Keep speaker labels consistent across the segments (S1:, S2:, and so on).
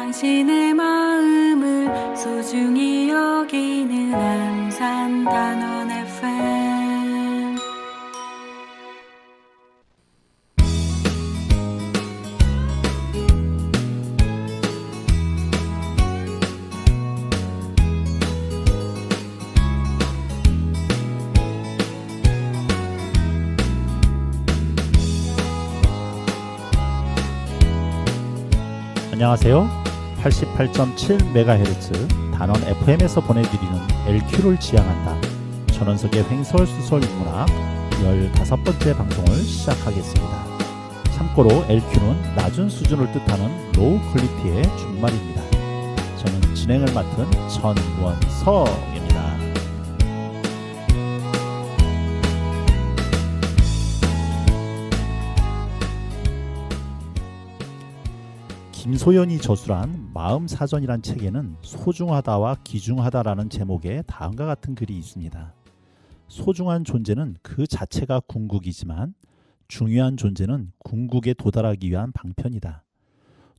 S1: 당신의 마음을 소중히 여기는 안산 단원 FM.
S2: 안녕하세요. 88.7MHz 단원 FM에서 보내드리는 LQ를 지향한다. 전원석의 횡설수설 인문학 15번째 방송을 시작하겠습니다. 참고로 LQ는 낮은 수준을 뜻하는 로우 퀄리티의 준말입니다. 저는 진행을 맡은 천원석입니다. 김소연이 저술한 마음사전이란 책에는 소중하다와 귀중하다라는 제목의 다음과 같은 글이 있습니다. 소중한 존재는 그 자체가 궁극이지만 중요한 존재는 궁극에 도달하기 위한 방편이다.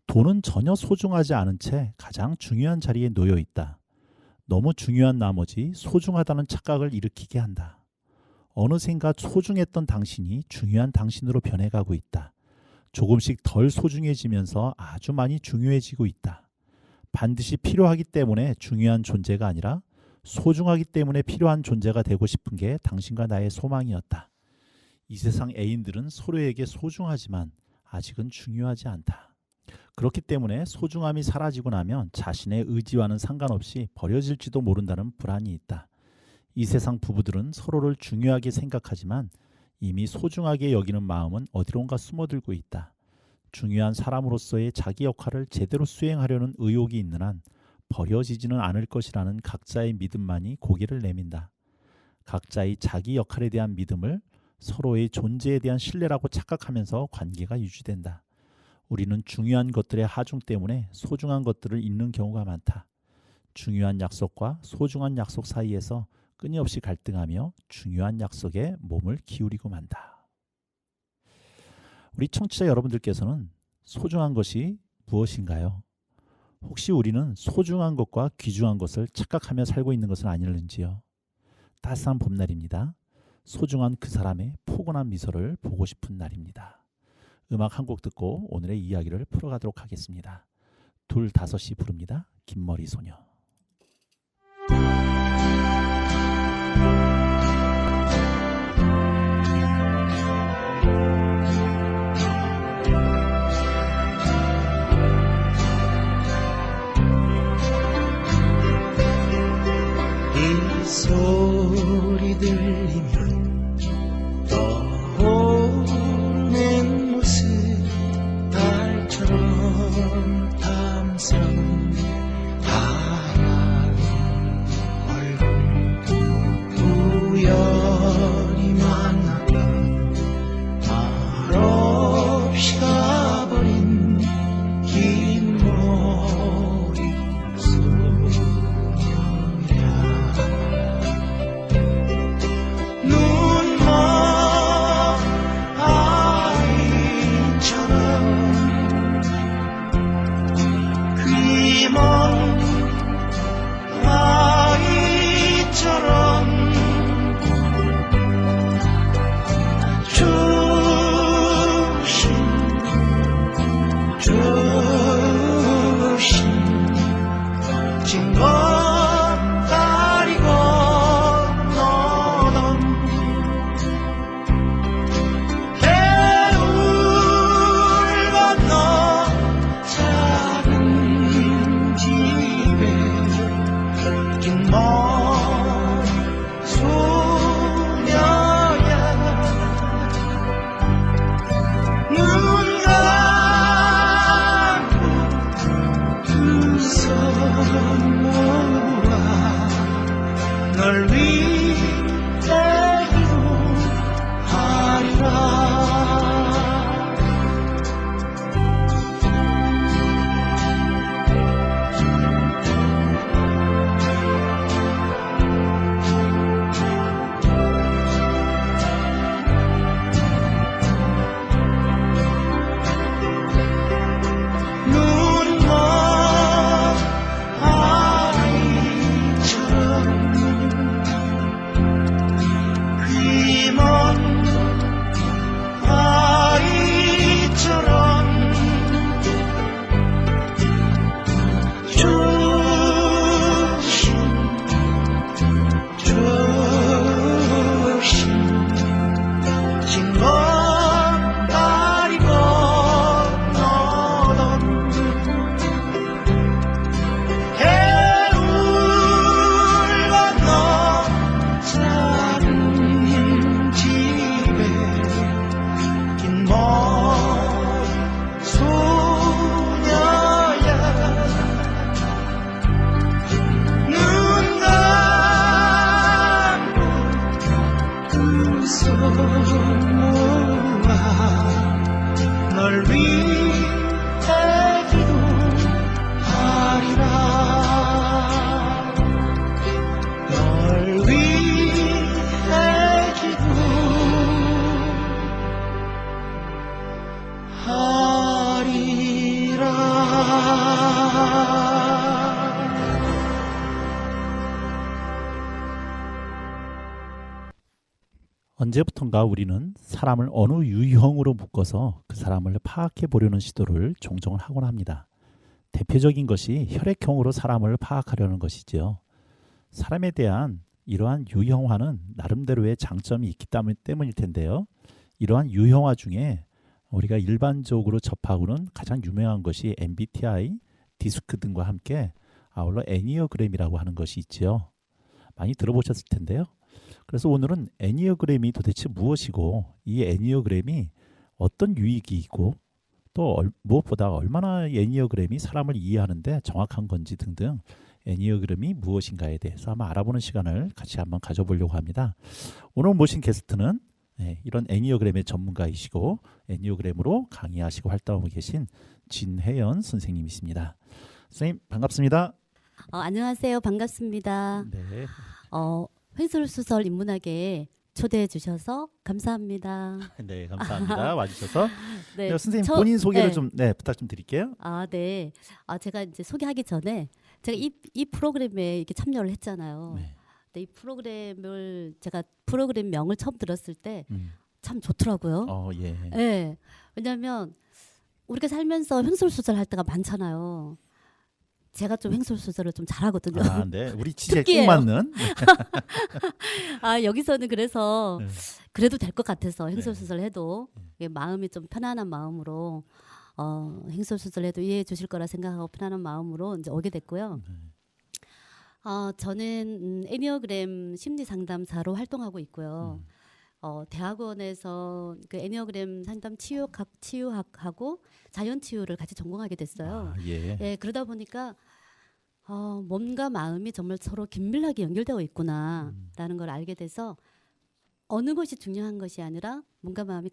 S2: 돈은 전혀 소중하지 않은 채 가장 중요한 자리에 놓여 있다. 너무 중요한 나머지 소중하다는 착각을 일으키게 한다. 어느샌가 소중했던 당신이 중요한 당신으로 변해가고 있다. 조금씩 덜 소중해지면서 아주 많이 중요해지고 있다. 반드시 필요하기 때문에 중요한 존재가 아니라 소중하기 때문에 필요한 존재가 되고 싶은 게 당신과 나의 소망이었다. 이 세상 애인들은 서로에게 소중하지만 아직은 중요하지 않다. 그렇기 때문에 소중함이 사라지고 나면 자신의 의지와는 상관없이 버려질지도 모른다는 불안이 있다. 이 세상 부부들은 서로를 중요하게 생각하지만 이미 소중하게 여기는 마음은 어디론가 숨어들고 있다. 중요한 사람으로서의 자기 역할을 제대로 수행하려는 의욕이 있는 한 버려지지는 않을 것이라는 각자의 믿음만이 고개를 내민다. 각자의 자기 역할에 대한 믿음을 서로의 존재에 대한 신뢰라고 착각하면서 관계가 유지된다. 우리는 중요한 것들의 하중 때문에 소중한 것들을 잃는 경우가 많다. 중요한 약속과 소중한 약속 사이에서 끊임없이 갈등하며 중요한 약속에 몸을 기울이고 만다. 우리 청취자 여러분들께서는 소중한 것이 무엇인가요? 혹시 우리는 소중한 것과 귀중한 것을 착각하며 살고 있는 것은 아닐는지요? 따스한 봄날입니다. 소중한 그 사람의 포근한 미소를 보고 싶은 날입니다. 음악 한 곡 듣고 오늘의 이야기를 풀어가도록 하겠습니다. 2-5이 부릅니다. 긴머리 소녀.
S3: 소리 들리면 떠오르는 모습 달처럼 탐스러운 하얀 얼굴 우연히 만났다 말없이 가버린 긴 머리 눈 기도하리라 널 위해 기도하리라.
S2: 언제부턴가 우리는 사람을 어느 유형으로 묶어서 그 사람을 파악해 보려는 시도를 종종 하곤 합니다. 대표적인 것이 혈액형으로 사람을 파악하려는 것이지요. 사람에 대한 이러한 유형화는 나름대로의 장점이 있기 때문일 텐데요. 이러한 유형화 중에 우리가 일반적으로 접하고는 가장 유명한 것이 MBTI, 디스크 등과 함께 아울러 애니어그램이라고 하는 것이 있지요. 많이 들어보셨을 텐데요. 그래서 오늘은 애니어그램이 도대체 무엇이고 이 애니어그램이 어떤 유익이 있고 또 무엇보다 얼마나 애니어그램이 사람을 이해하는데 정확한 건지 등등 애니어그램이 무엇인가에 대해서 한번 알아보는 시간을 같이 한번 가져보려고 합니다. 오늘 모신 게스트는 이런 애니어그램의 전문가이시고 애니어그램으로 강의하시고 활동하고 계신 진혜연 선생님이십니다. 선생님 반갑습니다.
S4: 안녕하세요. 반갑습니다.
S2: 네.
S4: 횡설수설 인문학에 초대해 주셔서 감사합니다.
S2: 네, 감사합니다. 와주셔서.
S4: 네,
S2: 선생님 본인 소개를
S4: 네.
S2: 좀 부탁 좀 드릴게요.
S4: 네. 제가 이제 소개하기 전에 제가 이 프로그램에 이렇게 참여를 했잖아요.
S2: 네.
S4: 근데 이 프로그램을 제가 프로그램 명을 처음 들었을 때 참 좋더라고요.
S2: 예.
S4: 네. 왜냐하면 우리가 살면서 횡설수설 할 때가 많잖아요. 제가 좀 횡설수설을 좀 잘하거든요.
S2: 네. 우리 취재에 꼭
S4: 특기예요.
S2: 맞는.
S4: 여기서는 그래서
S2: 네.
S4: 그래도 될 것 같아서 횡설수설 해도 마음이 좀 편안한 마음으로 횡설수설 해도 이해해 주실 거라 생각하고 편안한 마음으로 이제 오게 됐고요. 저는 애니어그램 심리 상담사로 활동하고 있고요. 대학원에서 그 애니어그램 상담 치유학하고 자연치유를 같이 전공하게 됐어요.
S2: 예.
S4: 그러다 보니까 몸과 마음이 정말 서로 긴밀하게 연결되어 있구나라는 걸 알게 돼서 어느 것이 중요한 것이 아니라 몸과 마음이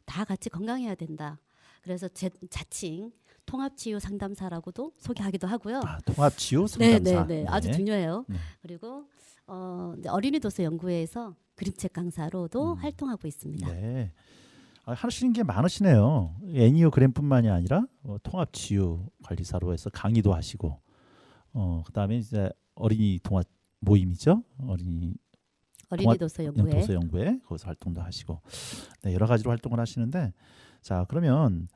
S4: 다 같이 건강해야 된다. 그래서 자칭 통합치유 상담사라고도 소개하기도 하고요.
S2: 통합치유 상담사.
S4: 네. 아주 중요해요.
S2: 네.
S4: 그리고 이제 어린이도서 연구회에서 그림책 강사로도 활동하고 있습니다.
S2: 네. 하시는 게 많으시네요. 애니어그램뿐만이 아니라 통합치유 관리사로 해서 강의도 하시고, 그다음에 이제 어린이 동화 모임이죠.
S4: 어린이도서 연구회.
S2: 도서 연구회 거기서 활동도 하시고, 네, 여러 가지로 활동을 하시는데, 자 그러면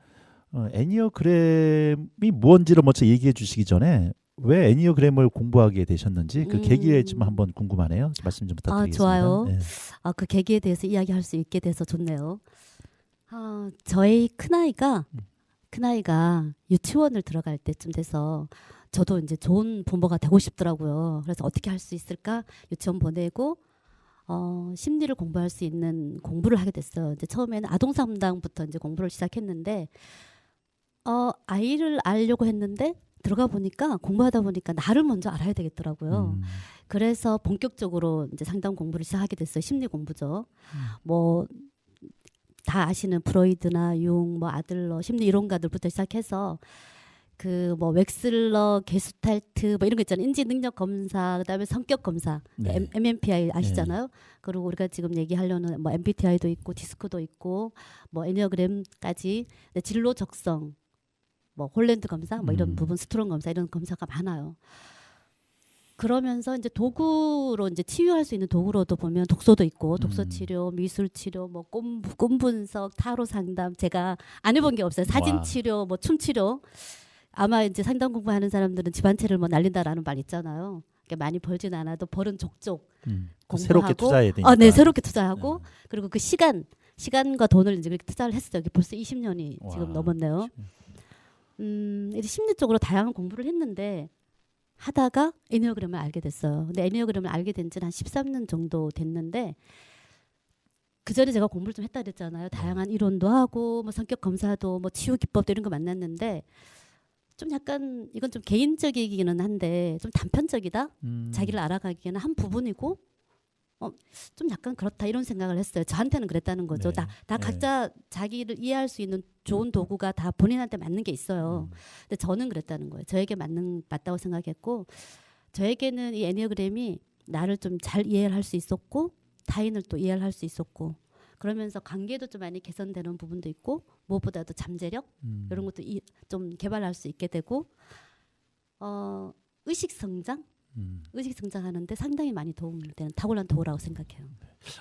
S2: 애니어그램이 뭔지를 먼저 얘기해 주시기 전에 왜 애니어그램을 공부하게 되셨는지 그 계기에 좀 한번 궁금하네요. 말씀 좀 부탁드리겠습니다.
S4: 좋아요.
S2: 네.
S4: 그 계기에 대해서 이야기할 수 있게 돼서 좋네요. 저희 큰아이가 유치원을 들어갈 때쯤 돼서 저도 이제 좋은 부모가 되고 싶더라고요. 그래서 어떻게 할 수 있을까? 유치원 보내고 심리를 공부할 수 있는 공부를 하게 됐어요. 이제 처음에는 아동 상담부터 이제 공부를 시작했는데 아이를 알려고 했는데 들어가 보니까 공부하다 보니까 나를 먼저 알아야 되겠더라고요. 그래서 본격적으로 이제 상담 공부를 시작하게 됐어요. 심리 공부죠. 뭐 다 아시는 프로이드나 융, 뭐 아들러 심리 이론가들부터 시작해서 그 뭐 웩슬러, 게슈탈트 뭐 이런 거 있잖아요. 인지 능력 검사, 그다음에 성격 검사,
S2: 네.
S4: MMPI 아시잖아요. 그리고 우리가 지금 얘기하려는 뭐 MBTI도 있고 디스크도 있고 뭐 애니어그램까지 진로 적성, 뭐 홀랜드 검사, 뭐 이런 부분 스트롱 검사 이런 검사가 많아요. 그러면서 이제 도구로 이제 치유할 수 있는 도구로도 보면 독서도 있고 독서 치료, 미술 치료, 뭐 꿈 분석, 타로 상담 제가 안 해본 게 없어요. 사진 치료, 뭐 춤 치료. 아마 이제 상담 공부하는 사람들은 집안채를 뭐 날린다라는 말 있잖아요. 많이 벌진 않아도 벌은 족족 공부하고
S2: 새롭게 투자해야 되니까.
S4: 네, 새롭게 투자하고 그리고 그 시간과 돈을 이제 그렇게 투자를 했어요. 벌써 20년이 지금 넘었네요. 이제 심리 쪽으로 다양한 공부를 했는데 하다가 애니어그램을 알게 됐어요. 근데 애니어그램을 알게 된 지는 한 13년 정도 됐는데 그 전에 제가 공부를 좀 했다 그랬잖아요. 다양한 이론도 하고 뭐 성격 검사도 뭐 치유 기법도 이런 거 만났는데 좀 약간 이건 좀 개인적이기는 한데 좀 단편적이다. 자기를 알아가기에는 한 부분이고 좀 약간 그렇다 이런 생각을 했어요. 저한테는 그랬다는 거죠.
S2: 네.
S4: 다 각자 자기를 이해할 수 있는 좋은 도구가 다 본인한테 맞는 게 있어요. 근데 저는 그랬다는 거예요. 저에게 맞다고 생각했고 저에게는 이 애니어그램이 나를 좀 잘 이해를 할 수 있었고 타인을 또 이해를 할 수 있었고 그러면서 관계도 좀 많이 개선되는 부분도 있고 무엇보다도 잠재력 이런 것도 좀 개발할 수 있게 되고 의식 성장하는데 상당히 많이 도움되는 탁월한 도구라고 생각해요.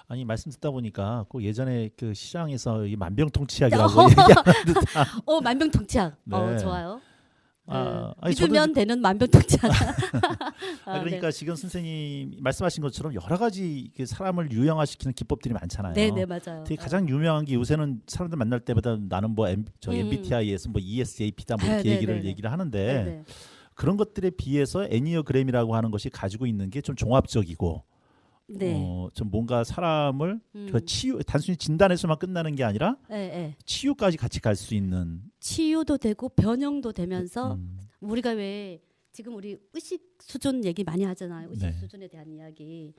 S2: 아니 말씀 듣다 보니까 꼭 예전에 그 시장에서 이 만병통치약이라고 얘기하는 듯한.
S4: 만병통치약.
S2: 네.
S4: 좋아요.
S2: 아니,
S4: 믿으면 되는 만병통치약.
S2: 그러니까
S4: 네.
S2: 지금 선생님 말씀하신 것처럼 여러 가지 사람을 유형화시키는 기법들이 많잖아요.
S4: 네, 맞아요.
S2: 되게 가장 유명한 게 요새는 사람들 만날 때마다 나는 뭐 MBTI에서 뭐 ESAP다 뭐 이렇게 얘기를 하는데
S4: 네.
S2: 그런 것들에 비해서 애니어그램이라고 하는 것이 가지고 있는 게 좀 종합적이고
S4: 네.
S2: 좀 뭔가 사람을 단순히 진단에서만 끝나는 게 아니라
S4: 네.
S2: 치유까지 같이 갈 수 있는
S4: 치유도 되고 변형도 되면서 우리가 왜 지금 우리 의식 수준 얘기 많이 하잖아요. 의식
S2: 네.
S4: 수준에 대한 이야기.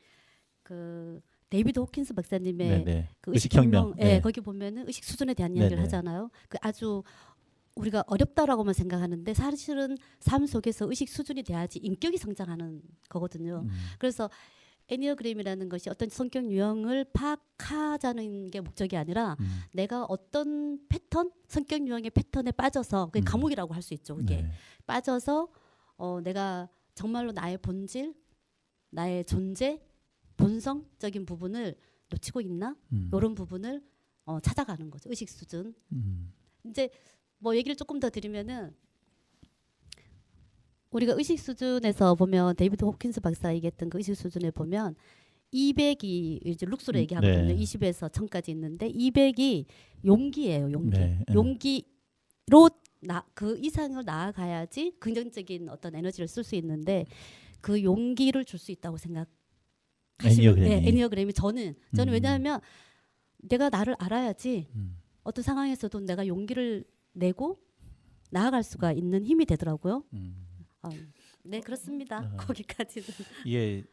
S4: 그 데이비드 호킨스 박사님의
S2: 네.
S4: 그
S2: 의식혁명.
S4: 네. 거기 보면은 의식 수준에 대한 이야기를
S2: 네.
S4: 하잖아요. 그 아주 우리가 어렵다라고만 생각하는데 사실은 삶 속에서 의식 수준이 돼야지 인격이 성장하는 거거든요. 그래서 애니어그램이라는 것이 어떤 성격 유형을 파악하자는 게 목적이 아니라 내가 어떤 패턴, 성격 유형의 패턴에 빠져서 그게 감옥이라고 할 수 있죠. 그게
S2: 네.
S4: 빠져서 내가 정말로 나의 본질, 나의 존재, 본성적인 부분을 놓치고 있나? 이런 부분을 찾아가는 거죠. 의식 수준. 이제 뭐 얘기를 조금 더 드리면은 우리가 의식 수준에서 보면 데이비드 호킨스 박사가 얘기했던 그 의식 수준에 보면 200이 이제 룩스로 얘기하거든요.
S2: 네.
S4: 20에서 1000까지 있는데 200이 용기예요. 용기.
S2: 네.
S4: 용기로 그 이상을 나아가야지 긍정적인 어떤 에너지를 쓸 수 있는데 그 용기를 줄 수 있다고 생각하시면 애니어그램이 저는 왜냐하면 내가 나를 알아야지 어떤 상황에서도 내가 용기를 내고 나아갈 수가 있는 힘이 되더라고요. 네, 그렇습니다. 거기까지는.
S2: 이게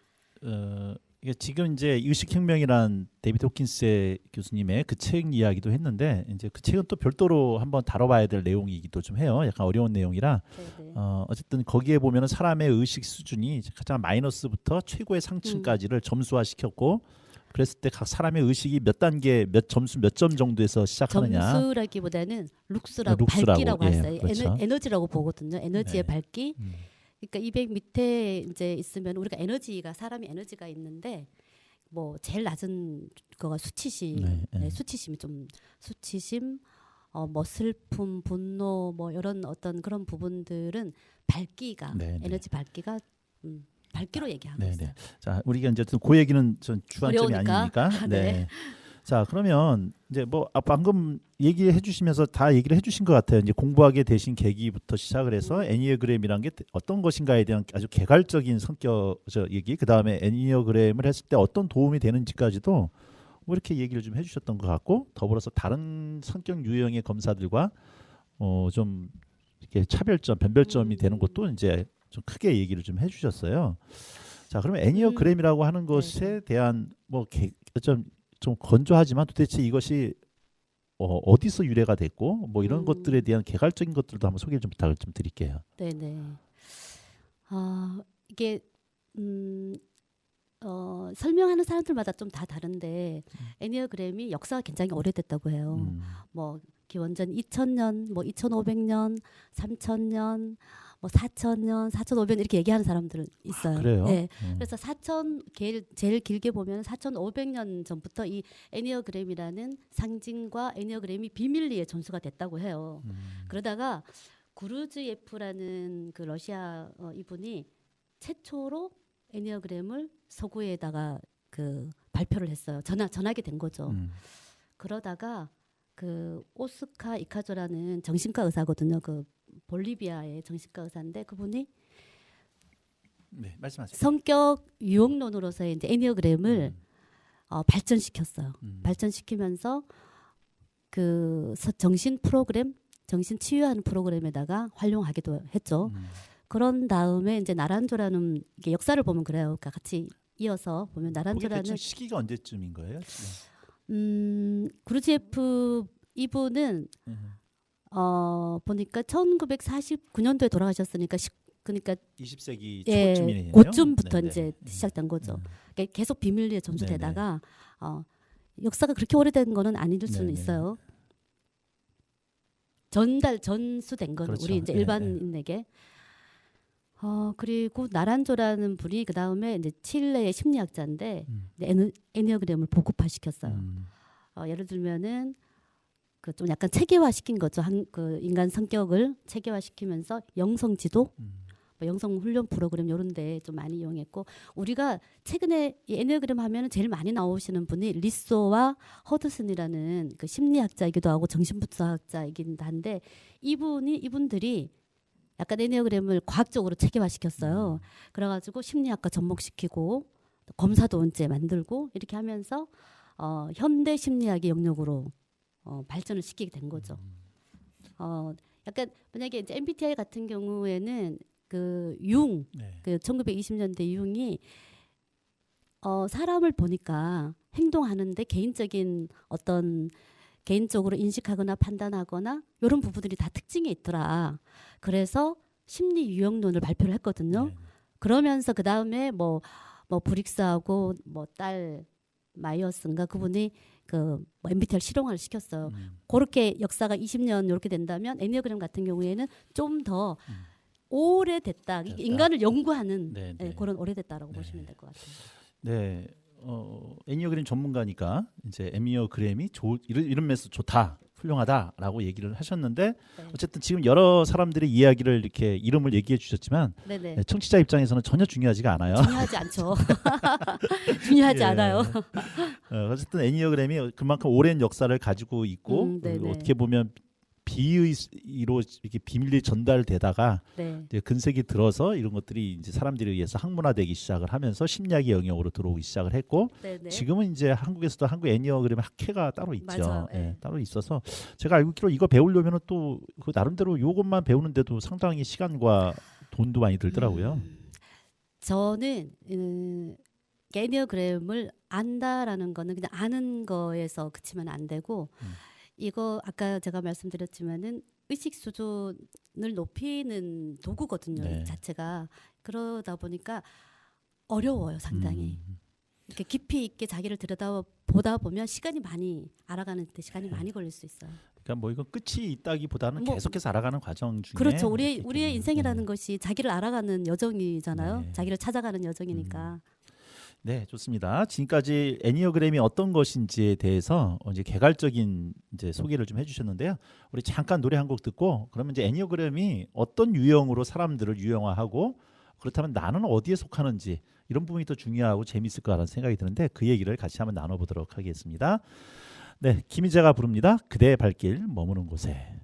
S2: 지금 이제 의식혁명이란 데이비드 호킨스 교수님의 그 책 이야기도 했는데 이제 그 책은 또 별도로 한번 다뤄봐야 될 내용이기도 좀 해요. 약간 어려운 내용이라
S4: 네네.
S2: 어쨌든 거기에 보면은 사람의 의식 수준이 가장 마이너스부터 최고의 상층까지를 점수화시켰고 그랬을 때 각 사람의 의식이 몇 단계, 몇 점수, 몇 점 정도에서 시작하느냐.
S4: 점수라기보다는 룩스라고
S2: 룩스라고,
S4: 밝기라고
S2: 예,
S4: 했어요.
S2: 그렇죠.
S4: 에너지라고 보거든요. 에너지의
S2: 네.
S4: 밝기. 그러니까 200 밑에 이제 있으면 우리가 사람이 에너지가 있는데 뭐 제일 낮은 거가 수치심, 수치심이 좀 수치심, 뭐 슬픔, 분노, 뭐 이런 어떤 그런 부분들은 밝기가 에너지 밝기가 밝기로 얘기하고 있어요.
S2: 자, 우리가 이제 그 얘기는 전 주안점이
S4: 어려우니까.
S2: 아니니까.
S4: 네.
S2: 자, 그러면 이제 뭐 방금 얘기해 주시면서 다 얘기를 해 주신 것 같아요. 이제 공부하게 되신 계기부터 시작을 해서 애니어그램이란 게 어떤 것인가에 대한 아주 개괄적인 얘기, 그다음에 애니어그램을 했을 때 어떤 도움이 되는지까지도 뭐 이렇게 얘기를 좀 해 주셨던 것 같고, 더불어서 다른 성격 유형의 검사들과 좀 이렇게 차별점, 변별점이 되는 것도 이제 좀 크게 얘기를 좀 해주셨어요. 자, 그러면 애니어그램이라고 하는 것에 대한 뭐 좀 건조하지만 도대체 이것이 어디서 유래가 됐고 뭐 이런 것들에 대한 개괄적인 것들도 한번 소개를 좀 부탁을 좀 드릴게요.
S4: 네네. 이게 설명하는 사람들마다 좀 다 다른데 애니어그램이 역사가 굉장히 오래됐다고 해요. 뭐 기원전 2000년, 뭐 2500년, 3000년, 뭐 4000년, 4500년 이렇게 얘기하는 사람들은 있어요.
S2: 그래요?
S4: 네. 그래서 제일 길게 보면 4500년 전부터 이 애니어그램이라는 상징과 애니어그램이 비밀리에 전수가 됐다고 해요. 그러다가 구르즈예프라는 그 러시아 이분이 최초로 애니어그램을 서구에다가 그 발표를 했어요. 전하게 된 거죠. 그러다가 그 오스카 이카조라는 정신과 의사거든요. 그 볼리비아의 정신과 의사인데 그분이
S2: 말씀하세요.
S4: 성격 유형론으로서의 이제 애니어그램을 발전시켰어요. 발전시키면서 그 정신 프로그램, 정신 치유하는 프로그램에다가 활용하기도 했죠. 그런 다음에 이제 나란조라는 게 역사를 보면 그래요. 그러니까 같이 이어서 보면
S2: 그게
S4: 나란조라는
S2: 대충 시기가 언제쯤인 거예요?
S4: 구르지에프 이분은 보니까 1949년도에 돌아가셨으니까 그러니까
S2: 20세기
S4: 예,
S2: 초쯤이네요.
S4: 그쯤부터
S2: 네네.
S4: 이제 시작된 거죠.
S2: 음.
S4: 그러니까 계속 비밀리에 전수되다가 역사가 그렇게 오래된 거는 아닐 수는
S2: 네네.
S4: 있어요. 전수된 건
S2: 그렇죠.
S4: 우리 이제
S2: 예,
S4: 일반인에게. 그리고 나란조라는 분이 그 다음에 이제 칠레의 심리학자인데 애니어그램을 보급화시켰어요. 예를 들면은 그 좀 약간 체계화시킨 거죠. 그 인간 성격을 체계화시키면서 영성지도, 뭐 영성 훈련 프로그램 이런데 좀 많이 이용했고 우리가 최근에 이 애니어그램 하면은 제일 많이 나오시는 분이 리소와 허드슨이라는 그 심리학자이기도 하고 정신분석학자이긴 한데 이분들이 약간 애니어그램을 과학적으로 체계화시켰어요. 그래가지고 심리학과 접목시키고 검사도 이제 만들고 이렇게 하면서 현대 심리학의 영역으로 발전을 시키게 된 거죠. 약간 만약에 이제 MBTI 같은 경우에는 그 융,
S2: 네.
S4: 그 1920년대 융이 사람을 보니까 행동하는데 개인적으로 인식하거나 판단하거나 이런 부분들이 다 특징이 있더라. 그래서 심리 유형론을 발표를 했거든요.
S2: 네.
S4: 그러면서 그 다음에 뭐 브릭스하고 뭐 딸 마이어스인가 그분이 그 MBTI를 실용화를 시켰어요. 그렇게 역사가 20년 이렇게 된다면 애니어그램 같은 경우에는 좀 더 오래됐다.
S2: 됐다.
S4: 인간을 연구하는
S2: 네,
S4: 예,
S2: 네.
S4: 그런 오래됐다라고
S2: 네.
S4: 보시면 될 것 같아요.
S2: 네. 애니어그램 전문가니까 이제 애니어그램이 이런 면에서 좋다, 훌륭하다라고 얘기를 하셨는데
S4: 네.
S2: 어쨌든 지금 여러 사람들의 이야기를 이렇게 이름을 얘기해 주셨지만
S4: 네네.
S2: 네, 청취자 입장에서는 전혀 중요하지가 않아요.
S4: 중요하지 않죠. 중요하지
S2: 예.
S4: 않아요.
S2: 어쨌든 애니어그램이 그만큼 오랜 역사를 가지고 있고
S4: 네네.
S2: 그리고 어떻게 보면 비의로 이렇게 비밀리 전달되다가
S4: 네.
S2: 이제 근세기 들어서 이런 것들이 이제 사람들에 의해서 학문화되기 시작을 하면서 심리학의 영역으로 들어오기 시작을 했고
S4: 네네.
S2: 지금은 이제 한국에서도 한국 애니어그램 학회가 따로 있죠.
S4: 맞아요.
S2: 예,
S4: 네.
S2: 따로 있어서 제가 알고 있기로 이거 배우려면 또 그 나름대로 요것만 배우는데도 상당히 시간과 돈도 많이 들더라고요.
S4: 저는 애니어그램을 안다라는 거는 그냥 아는 거에서 그치면 안 되고 이거 아까 제가 말씀드렸지만은 의식 수준을 높이는 도구거든요.
S2: 네.
S4: 이 자체가 그러다 보니까 어려워요, 상당히. 이렇게 깊이 있게 자기를 들여다보다 보면 시간이 많이 알아가는데 시간이 많이 걸릴 수 있어요.
S2: 그러니까 뭐 이건 끝이 있다기보다는
S4: 뭐,
S2: 계속해서 알아가는 과정 중에
S4: 그렇죠.
S2: 이렇게
S4: 우리의
S2: 좀,
S4: 인생이라는 것이 자기를 알아가는 여정이잖아요.
S2: 네.
S4: 자기를 찾아가는 여정이니까.
S2: 네, 좋습니다. 지금까지 애니어그램이 어떤 것인지에 대해서 이제 개괄적인 이제 소개를 좀 해주셨는데요. 우리 잠깐 노래 한 곡 듣고 그러면 이제 애니어그램이 어떤 유형으로 사람들을 유형화하고 그렇다면 나는 어디에 속하는지 이런 부분이 더 중요하고 재미있을 거라는 생각이 드는데 그 얘기를 같이 한번 나눠보도록 하겠습니다. 네, 김희재가 부릅니다. 그대의 발길 머무는 곳에.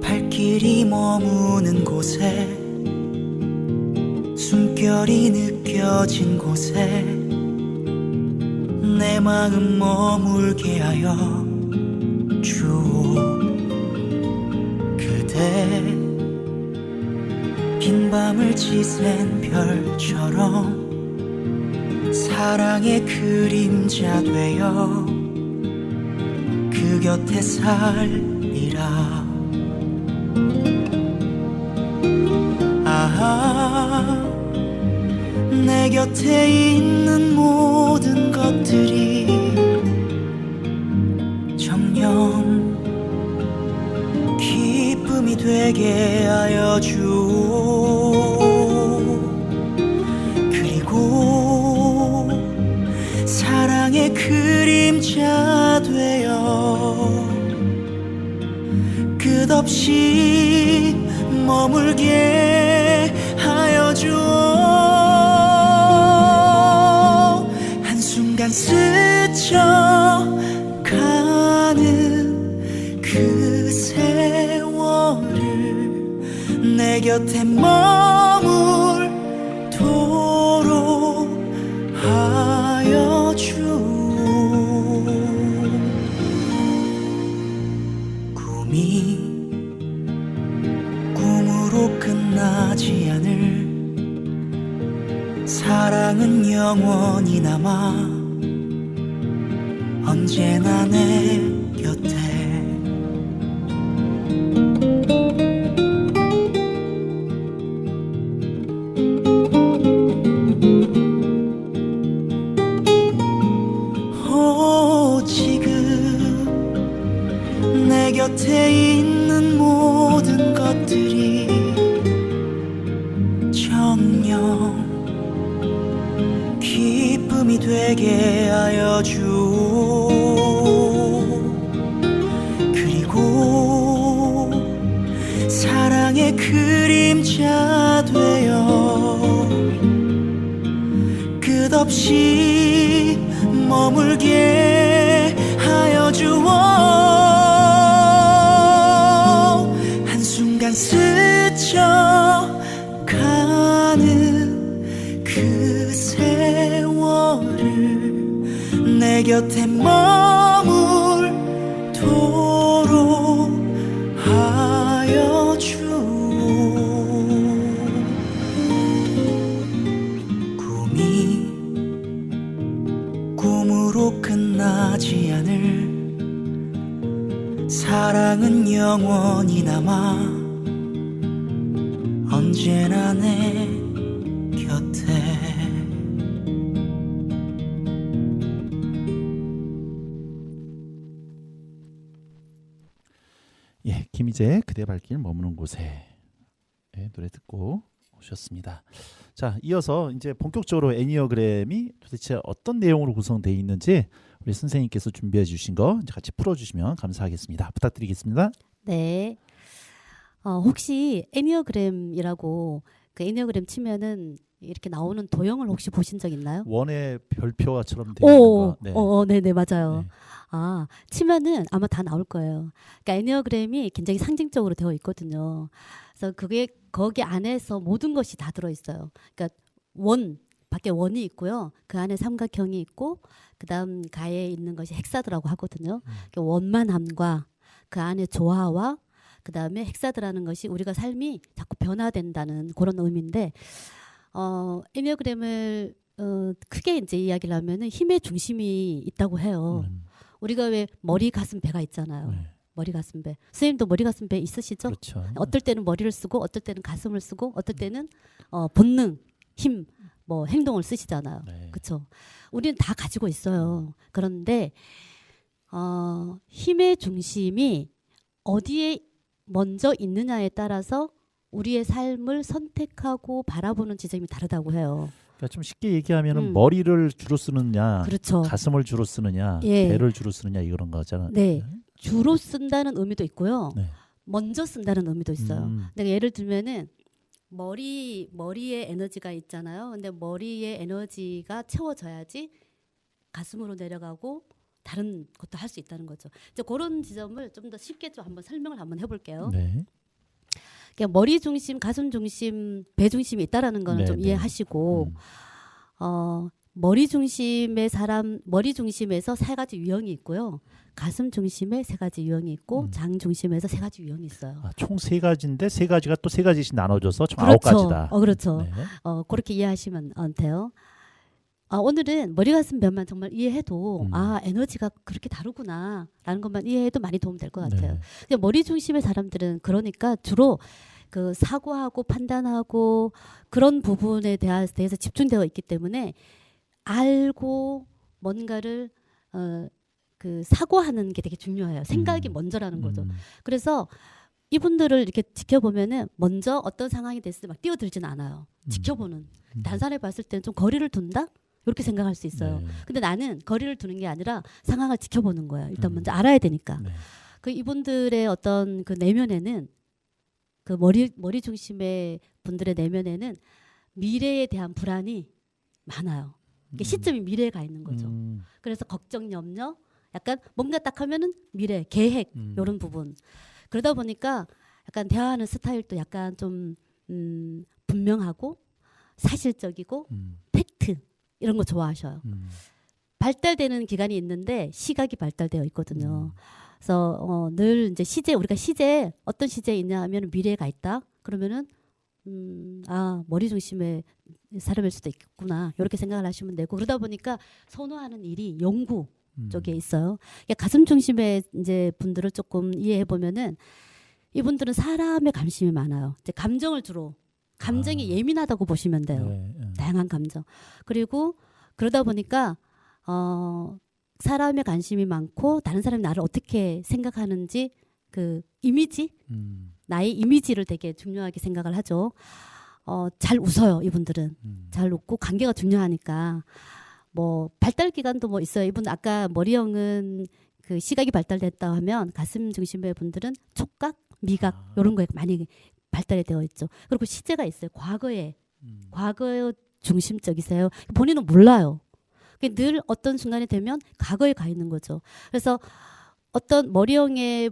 S3: 발길이 머무는 곳에 숨결이 느껴진 곳에 내 마음 머물게 하여 주오. 그대 빈 밤을 지샌 별처럼 사랑의 그림자 되어 그 곁에 살리라. 내 곁에 있는 모든 것들이 정녕 기쁨이 되게 하여 주오. 그리고 사랑의 그림자 되어 끝없이 머물게 하여 주오. 한순간 스쳐가는 그 세월을 내 곁에 머물도록 하여 주오. 사랑은 영원히 남아 언제나 내 곁에 지금 내 곁에 있는 모든 것들이 정녕 기쁨이 되게 하여 주오. 그리고 사랑의 그림자 되어 끝없이 머물게 하여 주오. 한순간 스쳐가는 그 세월을 내 곁에 머물도록 하여 주오. 꿈이 꿈으로 끝나지 않을 사랑은 영원히 남아 언제나 내 곁에.
S2: 예, 김희재의 그대 발길 머무는 곳에 예, 노래 듣고 오셨습니다. 자, 이어서 이제 본격적으로 애니어그램이 도대체 어떤 내용으로 구성되어 있는지 우리 선생님께서 준비해 주신 거 이제 같이 풀어주시면 감사하겠습니다. 부탁드리겠습니다.
S4: 네. 혹시 애니어그램이라고 그 애니어그램 치면은 이렇게 나오는 도형을 혹시 보신 적 있나요?
S2: 원의 별표와처럼 되어 있는 거. 네.
S4: 네네 맞아요.
S2: 네.
S4: 아 치면은 아마 다 나올 거예요. 그러니까 애니어그램이 굉장히 상징적으로 되어 있거든요. 그래서 그게 거기 안에서 모든 것이 다 들어 있어요. 그러니까 원 밖에 원이 있고요. 그 안에 삼각형이 있고 그다음 가에 있는 것이 헥사드라고 하거든요. 그러니까 원만함과 그 안에 조화와 그다음에 헥사드라는 것이 우리가 삶이 자꾸 변화된다는 그런 의미인데 애니어그램을 크게 이제 이야기를 하면은 힘의 중심이 있다고 해요. 우리가 왜 머리, 가슴, 배가 있잖아요.
S2: 네.
S4: 머리, 가슴, 배. 선생님도 머리, 가슴, 배 있으시죠?
S2: 그렇죠.
S4: 어떨 때는 머리를 쓰고 어떨 때는 가슴을 쓰고 어떨 때는 본능, 힘, 뭐 행동을 쓰시잖아요.
S2: 네.
S4: 그렇죠? 우리는 다 가지고 있어요. 그런데 힘의 중심이 어디에 먼저 있느냐에 따라서 우리의 삶을 선택하고 바라보는 지점이 다르다고 해요.
S2: 그러니까 좀 쉽게 얘기하면은 머리를 주로 쓰느냐,
S4: 그렇죠.
S2: 가슴을 주로 쓰느냐,
S4: 예.
S2: 배를 주로 쓰느냐 이런 거잖아요.
S4: 네, 주로 쓴다는 의미도 있고요.
S2: 네.
S4: 먼저 쓴다는 의미도 있어요. 내가 예를 들면은 머리에 에너지가 있잖아요. 근데 머리에 에너지가 채워져야지 가슴으로 내려가고 다른 것도 할 수 있다는 거죠. 이제 그런 지점을 좀 더 쉽게 좀 한번 설명을 한번 해볼게요.
S2: 네.
S4: 그냥 머리 중심, 가슴 중심, 배 중심이 있다라는 거는
S2: 네,
S4: 좀
S2: 네.
S4: 이해하시고 머리 중심에서 세 가지 유형이 있고요. 가슴 중심에 세 가지 유형이 있고 장 중심에서 세 가지 유형이 있어요.
S2: 총 세 가지인데 세 가지가 또 세 가지씩 나눠져서 총
S4: 그렇죠.
S2: 9가지다.
S4: 그렇죠.
S2: 네.
S4: 그렇게 이해하시면 돼요. 오늘은 머리 가슴 배만 정말 이해해도 에너지가 그렇게 다르구나라는 것만 이해해도 많이 도움 될 것 같아요.
S2: 네.
S4: 근데 머리 중심의 사람들은 그러니까 주로 그 사고하고 판단하고 그런 부분에 대해서 집중되어 있기 때문에 알고 뭔가를 그 사고하는 게 되게 중요해요. 생각이 먼저라는 거죠. 그래서 이분들을 이렇게 지켜보면은 먼저 어떤 상황이 됐을 때 막 뛰어들지는 않아요. 지켜보는. 다른 사람이 봤을 때는 좀 거리를 둔다? 이렇게 생각할 수 있어요.
S2: 네.
S4: 근데 나는 거리를 두는 게 아니라 상황을 지켜보는 거예요. 일단 먼저 알아야 되니까.
S2: 네.
S4: 그 이분들의 어떤 그 내면에는 그 머리 중심의 분들의 내면에는 미래에 대한 불안이 많아요. 이게 시점이 미래에 가 있는 거죠. 그래서 걱정, 염려, 약간 뭔가 딱 하면은 미래, 계획 이런 부분. 그러다 보니까 약간 대화하는 스타일도 약간 좀 분명하고 사실적이고 팩트 이런 거 좋아하셔요. 발달되는 기간이 있는데 시각이 발달되어 있거든요. 그래서 늘 이제 우리가 어떤 시제에 있냐 하면 미래에 가 있다. 그러면은 머리 중심에 사람일 수도 있겠구나 이렇게 생각을 하시면 되고 그러다 보니까 선호하는 일이 연구 쪽에 있어요. 그러니까 가슴 중심의 이제 분들을 조금 이해해 보면은 이분들은 사람의 관심이 많아요. 이제 감정을 주로 감정이 예민하다고 보시면 돼요. 다양한 감정. 그리고 그러다 보니까 사람의 관심이 많고 다른 사람이 나를 어떻게 생각하는지 그 이미지, 나의 이미지를 되게 중요하게 생각을 하죠. 잘 웃어요. 이분들은 잘 웃고 관계가 중요하니까. 뭐 발달 기간도 뭐 있어요. 이분 아까 머리형은 그 시각이 발달됐다 하면 가슴 중심의 분들은 촉각, 미각 이런 거에 많이 발달이 되어 있죠. 그리고 시제가 있어요. 과거에 중심적이세요. 본인은 몰라요. 늘 어떤 순간이 되면 과거에 가 있는 거죠. 그래서 어떤 머리형의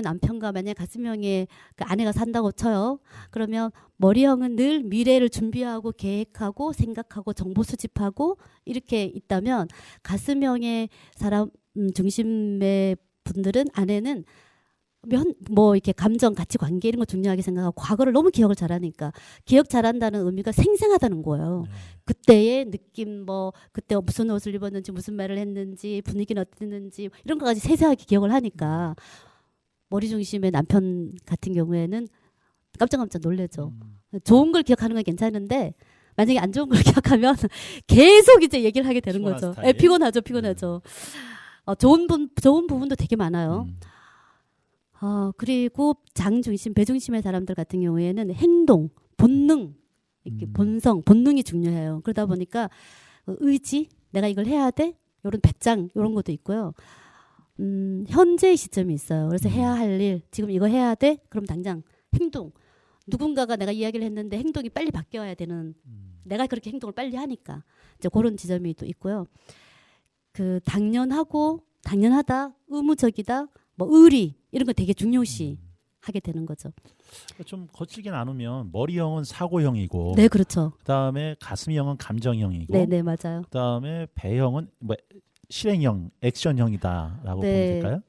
S4: 남편과 만약 가슴형의 그 아내가 산다고 쳐요. 그러면 머리형은 늘 미래를 준비하고 계획하고 생각하고 정보 수집하고 이렇게 있다면 가슴형의 사람 중심의 분들은 아내는 뭐 이렇게 감정, 가치, 관계 이런 거 중요하게 생각하고 과거를 너무 기억을 잘하니까 기억 잘한다는 의미가 생생하다는 거예요. 그때의 느낌, 뭐 그때 무슨 옷을 입었는지 무슨 말을 했는지 분위기는 어땠는지 이런 것까지 세세하게 기억을 하니까 머리 중심의 남편 같은 경우에는 깜짝깜짝 놀래죠. 좋은 걸 기억하는 건 괜찮은데 만약에 안 좋은 걸 기억하면 계속 이제 얘기를 하게 되는 거죠. 피곤하죠. 좋은 부분도 되게 많아요. 그리고 장 중심, 배 중심의 사람들 같은 경우에는 행동, 본능, 이렇게 본성, 본능이 중요해요. 그러다 보니까 의지, 내가 이걸 해야 돼, 이런 배짱 이런 것도 있고요. 현재의 시점이 있어요. 그래서 해야 할 일, 지금 이거 해야 돼, 그럼 당장 행동. 누군가가 내가 이야기를 했는데 행동이 빨리 바뀌어야 되는, 내가 그렇게 행동을 빨리 하니까 이제 그런 지점이 또 있고요. 그 당연하다, 의무적이다, 뭐 의리 이런 거 되게 중요시 하게 되는 거죠.
S2: 좀 거칠게 나누면 머리형은 사고형이고,
S4: 네, 그렇죠.
S2: 그다음에 가슴형은 감정형이고,
S4: 네, 맞아요.
S2: 그다음에 배형은 뭐 실행형, 액션형이다라고 보면 될까요?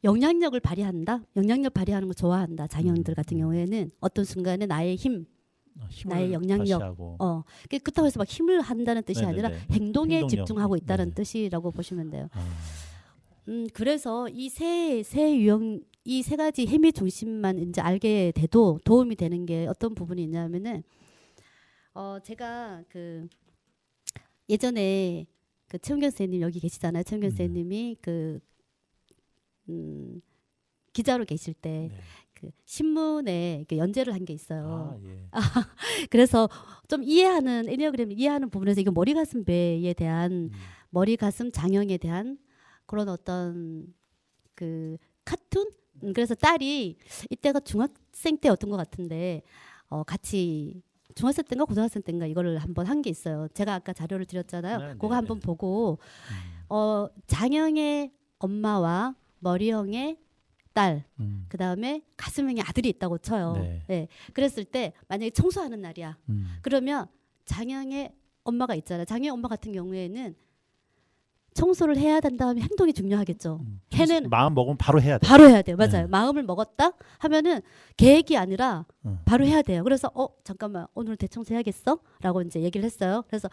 S4: 영향력을 발휘한다. 영향력 발휘하는 거 좋아한다. 장형들 같은 경우에는 어떤 순간에 나의 힘, 나의 영향력, 그렇다고 해서 막 힘을 한다는 뜻이 아니라 행동에 집중하고 있다는 뜻이라고 보시면 돼요. 그래서 이 세 가지 힘의 중심만 이제 알게 돼도 도움이 되는 게 어떤 부분이 있냐면은 제가 그 예전에 그 최은경 선생님 여기 계시잖아요. 최은경 선생님이 그 기자로 계실 때 그 신문에 이렇게 연재를 한 게 있어요. 그래서 좀 애니어그램 이해하는 부분에서 이거 머리 가슴 배에 대한 머리 가슴 장형에 대한 그런 어떤 그 카툰? 그래서 딸이 이때가 중학생 때였던 것 같은데 같이 중학생 때인가 고등학생 때인가 이거를 한번 한 게 있어요. 제가 아까 자료를 드렸잖아요. 그거 한번 보고 장형의 엄마와 머리형의 딸, 그 다음에 가슴형의 아들이 있다고 쳐요. 네. 그랬을 때 만약에 청소하는 날이야. 그러면 장형의 엄마가 있잖아요. 장형의 엄마 같은 경우에는 청소를 해야 된다 하면 행동이 중요하겠죠. 걔는
S2: 마음 먹으면 바로 해야 돼.
S4: 바로 해야 돼요. 맞아요. 마음을 먹었다 하면은 계획이 아니라 바로 해야 돼요. 그래서 잠깐만 오늘 대청소 해야겠어? 라고 이제 얘기를 했어요. 그래서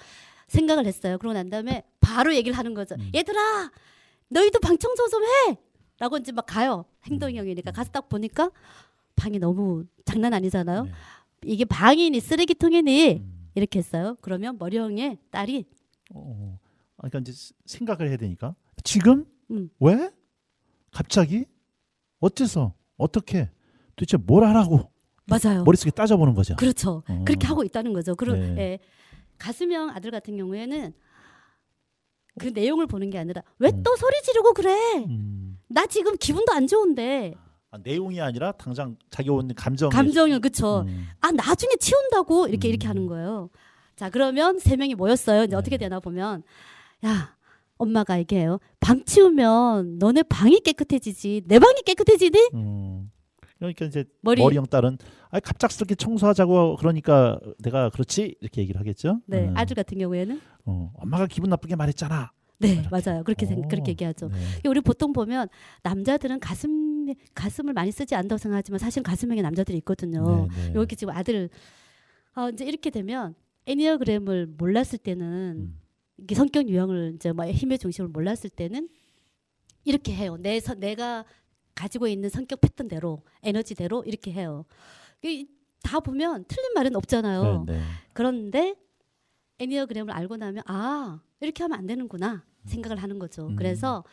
S4: 생각을 했어요. 그러고 난 다음에 바로 얘기를 하는 거죠. 얘들아 너희도 방 청소 좀 해! 라고 이제 막 가요. 행동형이니까 가서 딱 보니까 방이 너무 장난 아니잖아요. 이게 방이니 쓰레기통이니 이렇게 했어요. 그러면 머리형의 딸이
S2: 그러니까 이제 생각을 해야 되니까 지금 왜 갑자기 어째서 어떻게 도대체 뭘 하라고
S4: 맞아요.
S2: 머릿속에 따져보는 거죠.
S4: 그렇죠. 그렇게 하고 있다는 거죠. 가슴형 아들 같은 경우에는 그 내용을 보는 게 아니라 왜 또 소리 지르고 그래? 나 지금 기분도 안 좋은데.
S2: 내용이 아니라 당장 자기 오는
S4: 감정은 그렇죠. 나중에 치운다고 이렇게 하는 거예요. 자 그러면 세 명이 모였어요. 이제 어떻게 되나 보면 야 엄마가 얘기해요. 방 치우면 너네 방이 깨끗해지지 내 방이 깨끗해지니?
S2: 그러니까 이제 머리형 딸은 갑작스럽게 청소하자고 그러니까 내가 그렇지 이렇게 얘기를 하겠죠.
S4: 네 아들 같은 경우에는
S2: 엄마가 기분 나쁘게 말했잖아.
S4: 네
S2: 이렇게.
S4: 맞아요. 그렇게 얘기하죠. 우리 보통 보면 남자들은 가슴을 많이 쓰지 않다고 생각하지만 사실 가슴형의 남자들이 있거든요. 여기 지금 아들 이제 이렇게 되면 애니어그램을 몰랐을 때는 이게 성격 유형을 이제 뭐 힘의 중심을 몰랐을 때는 이렇게 해요. 내가 가지고 있는 성격 패턴대로 에너지대로 이렇게 해요. 다 보면 틀린 말은 없잖아요.
S2: 네, 네.
S4: 그런데 애니어그램을 알고 나면 아 이렇게 하면 안 되는구나 생각을 하는 거죠. 그래서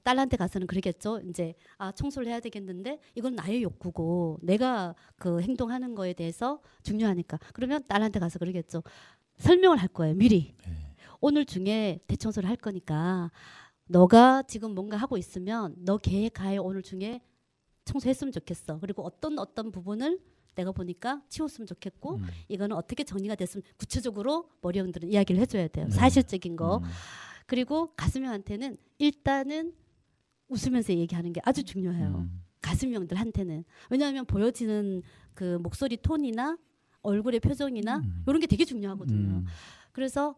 S4: 딸한테 가서는 그러겠죠. 이제 청소를 해야 되겠는데 이건 나의 욕구고 내가 그 행동하는 거에 대해서 중요하니까 그러면 딸한테 가서 그러겠죠. 설명을 할 거예요. 미리 오늘 중에 대청소를 할 거니까 너가 지금 뭔가 하고 있으면 너 계획하에 오늘 중에 청소했으면 좋겠어. 그리고 어떤 부분을 내가 보니까 치웠으면 좋겠고 이거는 어떻게 정리가 됐으면 구체적으로 머리형들은 이야기를 해줘야 돼요. 사실적인 거. 그리고 가슴형한테는 일단은 웃으면서 얘기하는 게 아주 중요해요. 가슴형들한테는. 왜냐하면 보여지는 그 목소리 톤이나 얼굴의 표정이나 이런 게 되게 중요하거든요. 그래서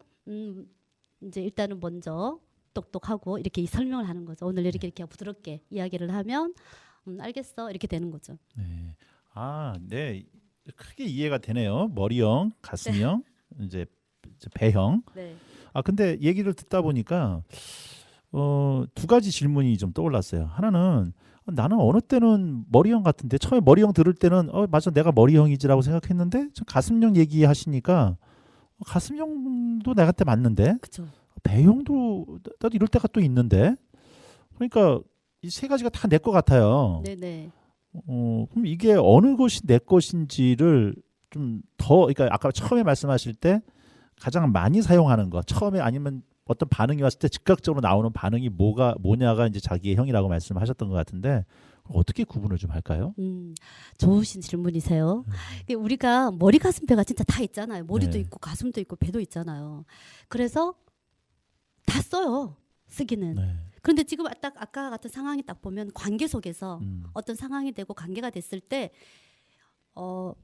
S4: 이제 일단은 먼저 똑똑하고 이렇게 설명을 하는 거죠. 오늘 이렇게 부드럽게 이야기를 하면 알겠어 이렇게 되는 거죠.
S2: 네. 네. 크게 이해가 되네요. 머리형, 가슴형, 이제 배형.
S4: 네.
S2: 근데 얘기를 듣다 보니까 두 가지 질문이 좀 떠올랐어요. 하나는 나는 어느 때는 머리형 같은데 처음에 머리형 들을 때는 맞아 내가 머리형이지라고 생각했는데 가슴형 얘기하시니까 가슴형도 내한테 맞는데
S4: 그렇죠.
S2: 배형도 나도 이럴 때가 또 있는데 그러니까 이 세 가지가 다 내 것 같아요.
S4: 네네.
S2: 그럼 이게 어느 것이 내 것인지를 좀 더 그러니까 아까 처음에 말씀하실 때 가장 많이 사용하는 거 처음에 아니면 어떤 반응이 왔을 때 즉각적으로 나오는 반응이 뭐냐가 이제 자기의 형이라고 말씀하셨던 것 같은데 어떻게 구분을 좀 할까요?
S4: 좋으신 질문이세요. 우리가 머리 가슴 배가 진짜 다 있잖아요. 머리도
S2: 네.
S4: 있고 가슴도 있고 배도 있잖아요. 그래서 다 써요. 쓰기는.
S2: 네.
S4: 그런데 지금 아까 같은 상황이 딱 보면 관계 속에서 어떤 상황이 되고 관계가 됐을 때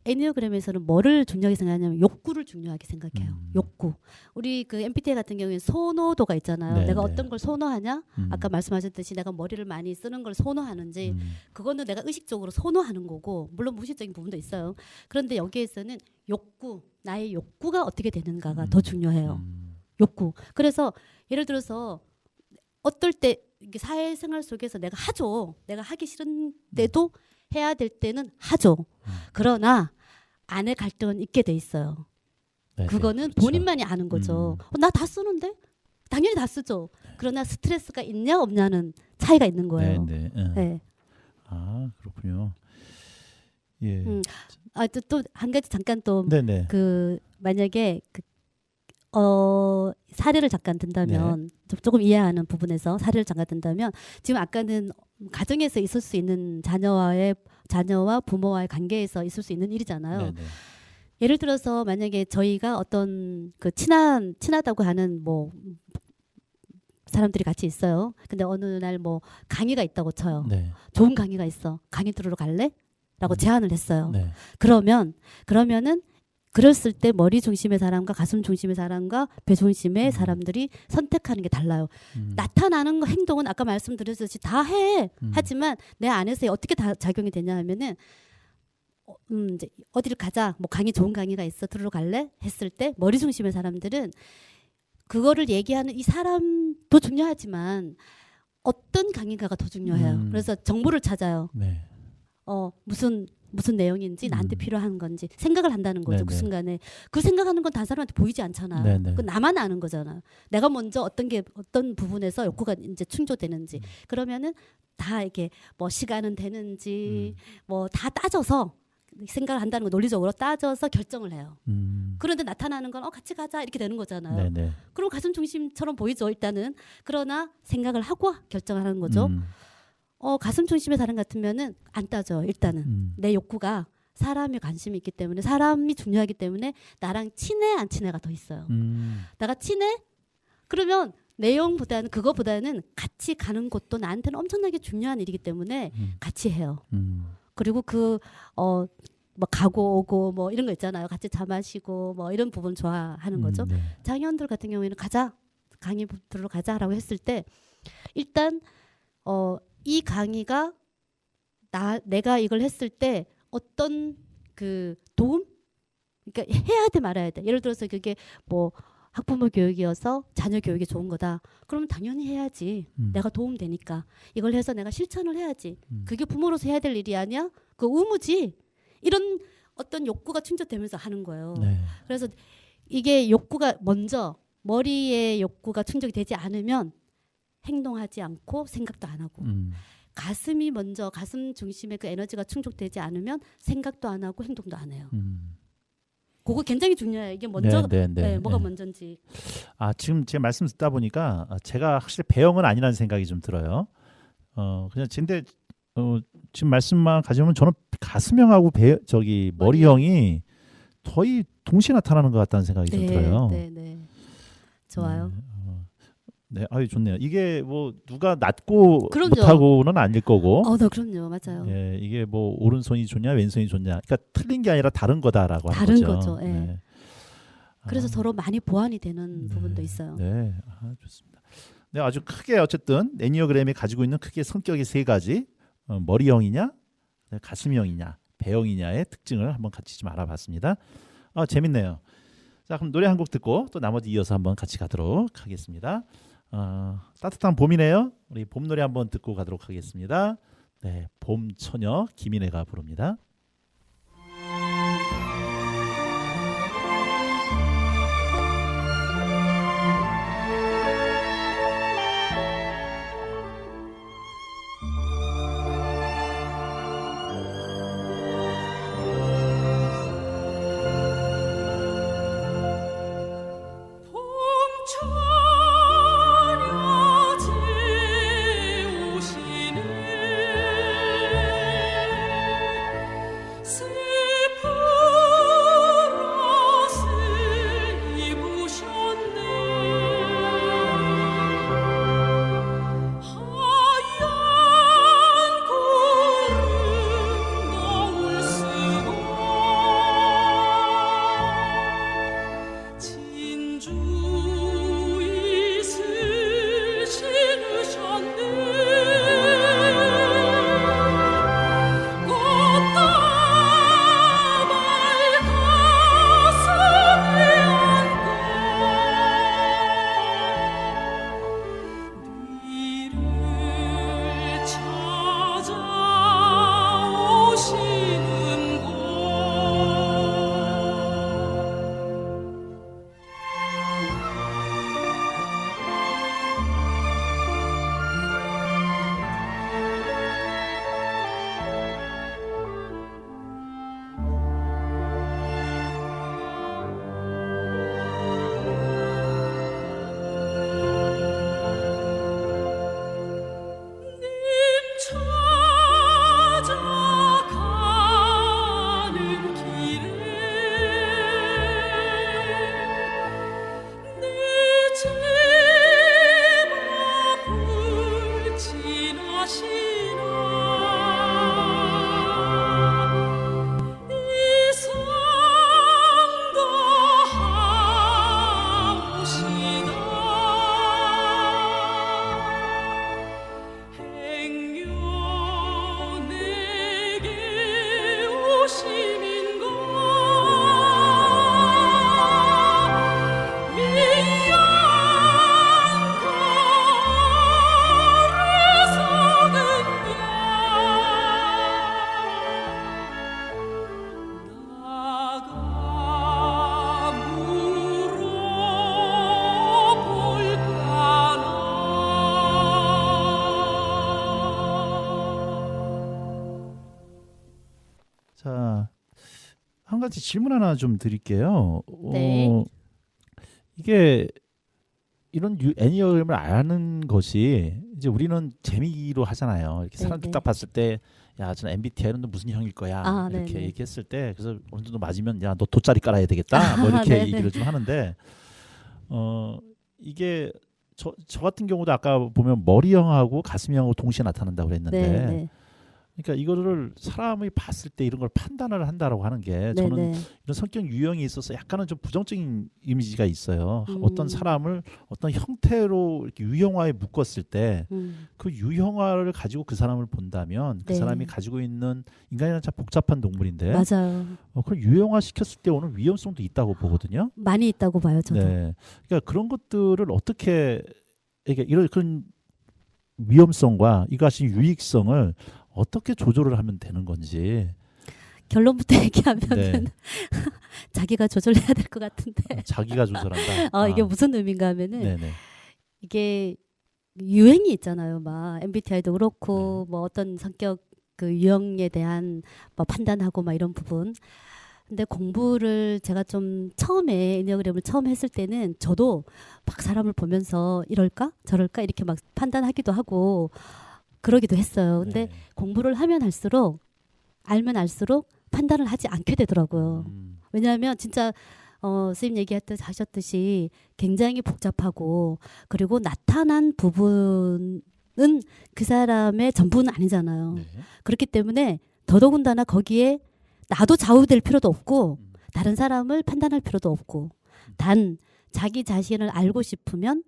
S4: 애니어그램에서는 뭐를 중요하게 생각하냐면 욕구를 중요하게 생각해요. 욕구. 우리 그 MBTI 같은 경우에는 선호도가 있잖아요.
S2: 네,
S4: 내가
S2: 네.
S4: 어떤 걸 선호하냐? 아까 말씀하셨듯이 내가 머리를 많이 쓰는 걸 선호하는지 그거는 내가 의식적으로 선호하는 거고 물론 무의식적인 부분도 있어요. 그런데 여기에서는 욕구, 나의 욕구가 어떻게 되는가가 더 중요해요. 욕구. 그래서 예를 들어서 어떨 때 이게 사회생활 속에서 내가 하기 싫은데도 해야 될 때는 하죠. 그러나 안에 갈등은 있게 돼 있어요.
S2: 네,
S4: 그거는
S2: 그렇죠.
S4: 본인만이 아는 거죠. 나 다 쓰는데 당연히 다 쓰죠. 그러나 스트레스가 있냐 없냐는 차이가 있는 거예요.
S2: 네.
S4: 네.
S2: 그렇군요. 예.
S4: 또 한 가지 잠깐 또
S2: 네네.
S4: 만약에 사례를 잠깐 든다면 조금 이해하는 부분에서 사례를 잠깐 든다면 지금 아까는 가정에서 있을 수 있는 자녀와 부모와의 관계에서 있을 수 있는 일이잖아요.
S2: 네네.
S4: 예를 들어서 만약에 저희가 어떤 그 친하다고 하는 뭐 사람들이 같이 있어요. 근데 어느 날 뭐 강의가 있다고 쳐요.
S2: 네.
S4: 좋은 강의가 있어. 강의 들으러 갈래? 라고 제안을 했어요.
S2: 네.
S4: 그러면은 그랬을 때 머리 중심의 사람과 가슴 중심의 사람과 배 중심의 사람들이 선택하는 게 달라요. 나타나는 행동은 아까 말씀드렸듯이 다 해. 하지만 내 안에서 어떻게 다 작용이 되냐 하면은 이제 어디를 가자. 뭐 좋은 강의가 있어. 들으러 갈래? 했을 때 머리 중심의 사람들은 그거를 얘기하는 이 사람도 중요하지만 어떤 강의가가 더 중요해요. 그래서 정보를 찾아요.
S2: 네.
S4: 무슨 내용인지 나한테 필요한 건지 생각을 한다는 거죠.
S2: 네네.
S4: 그 순간에 그 생각하는 건 다른 사람한테 보이지 않잖아요.
S2: 네네.
S4: 그 나만 아는 거잖아요. 내가 먼저 어떤 부분에서 욕구가 이제 충족되는지 그러면은 다 이렇게 뭐 시간은 되는지 뭐 다 따져서 생각을 한다는 거 논리적으로 따져서 결정을 해요. 그런데 나타나는 건 같이 가자 이렇게 되는 거잖아요.
S2: 네네.
S4: 그럼 가슴 중심처럼 보이죠 일단은. 그러나 생각을 하고 결정을 하는 거죠. 가슴 중심의 사람 같으면은 안 따져 일단은. 내 욕구가 사람에 관심이 있기 때문에 사람이 중요하기 때문에 나랑 친해 안 친해가 더 있어요. 나가 친해? 그러면 내용보다는 그거보다는 같이 가는 것도 나한테는 엄청나게 중요한 일이기 때문에 같이 해요. 그리고 뭐 가고 오고 뭐 이런 거 있잖아요. 같이 차 마시고 뭐 이런 부분 좋아하는 거죠.
S2: 네.
S4: 장애인들 같은 경우에는 가자 강의 들으러 가자라고 했을 때 일단 이 강의가 내가 이걸 했을 때 어떤 그 도움 그러니까 해야 돼 말아야 돼. 예를 들어서 그게 뭐 학부모 교육이어서 자녀 교육이 좋은 거다. 그러면 당연히 해야지. 내가 도움 되니까. 이걸 해서 내가 실천을 해야지. 그게 부모로서 해야 될 일이 아니야? 그 의무지. 이런 어떤 욕구가 충족되면서 하는 거예요.
S2: 네.
S4: 그래서 이게 욕구가 먼저 머리의 욕구가 충족이 되지 않으면 행동하지 않고 생각도 안 하고 가슴이 먼저 가슴 중심의 그 에너지가 충족되지 않으면 생각도 안 하고 행동도 안 해요. 그거 굉장히 중요해요. 이게 먼저 뭐가 먼저인지.
S2: 아 지금 제가 말씀 듣다 보니까 제가 확실히 배영은 아니라는 생각이 좀 들어요. 그냥 근데 지금 말씀만 가지면 저는 가슴형하고 머리형이 거의 동시에 나타나는 것 같다는 생각이 좀 들어요.
S4: 네. 좋아요.
S2: 네, 아유 좋네요. 이게 뭐 누가 낫고
S4: 그럼요.
S2: 못하고는 아닐 거고.
S4: 네, 그럼요, 맞아요.
S2: 예, 이게 뭐 오른손이 좋냐 왼손이 좋냐, 그러니까 틀린 게 아니라 다른 거다라고 하는
S4: 다른
S2: 거죠.
S4: 거죠. 예.
S2: 네.
S4: 그래서 서로 많이 보완이 되는 부분도 있어요.
S2: 네, 좋습니다. 네, 아주 크게 어쨌든 애니어그램이 가지고 있는 크게 성격의 세 가지, 머리형이냐, 가슴형이냐, 배형이냐의 특징을 한번 같이 좀 알아봤습니다. 재밌네요. 자, 그럼 노래 한 곡 듣고 또 나머지 이어서 한번 같이 가도록 하겠습니다. 따뜻한 봄이네요. 우리 봄 노래 한번 듣고 가도록 하겠습니다. 네, 봄 처녀 김인혜가 부릅니다. 자, 한 가지 질문 하나 좀 드릴게요.
S4: 네.
S2: 이게 이런 애니어그램을 아는 것이 이제 우리는 재미로 하잖아요. 이렇게 사람들
S4: 네.
S2: 딱 봤을 때, 야, 저는 MBTI는 무슨 형일 거야. 이렇게
S4: 네네.
S2: 얘기했을 때, 그래서 어느 정도 맞으면, 야, 너 돗자리 깔아야 되겠다. 뭐 이렇게
S4: 네네.
S2: 얘기를 좀 하는데, 이게 저 같은 경우도 아까 보면 머리형하고 가슴형하고 동시에 나타난다고 그랬는데,
S4: 네.
S2: 그러니까 이거를 사람이 봤을 때 이런 걸 판단을 한다라고 하는 게 저는
S4: 네네.
S2: 이런 성격 유형이 있어서 약간은 좀 부정적인 이미지가 있어요. 어떤 사람을 어떤 형태로 이렇게 유형화에 묶었을 때 그 유형화를 가지고 그 사람을 본다면 그
S4: 네.
S2: 사람이 가지고 있는 인간이란 참 복잡한 동물인데
S4: 맞아요.
S2: 그걸 유형화 시켰을 때 오는 위험성도 있다고 보거든요.
S4: 많이 있다고 봐요, 저도.
S2: 네, 그러니까 그런 것들을 어떻게 이게 이런 그런 위험성과 이것이 유익성을 어떻게 조절을 하면 되는 건지.
S4: 결론부터 얘기하면은
S2: 네.
S4: 자기가 조절해야 될 것 같은데.
S2: 자기가 조절한다.
S4: 이게 무슨 의미인가 하면은
S2: 네네.
S4: 이게 유행이 있잖아요. 막 MBTI도 그렇고 뭐 어떤 성격 그 유형에 대한 뭐 판단하고 막 이런 부분. 근데 공부를 제가 좀 처음에 에니어그램을 처음 했을 때는 저도 막 사람을 보면서 이럴까 저럴까 이렇게 막 판단하기도 하고 그러기도 했어요. 근데
S2: 네.
S4: 공부를 하면 할수록 알면 알수록 판단을 하지 않게 되더라고요. 왜냐하면 진짜 선생님 하셨듯이 굉장히 복잡하고 그리고 나타난 부분은 그 사람의 전부는 아니잖아요.
S2: 네.
S4: 그렇기 때문에 더더군다나 거기에 나도 좌우될 필요도 없고 다른 사람을 판단할 필요도 없고 단 자기 자신을 알고 싶으면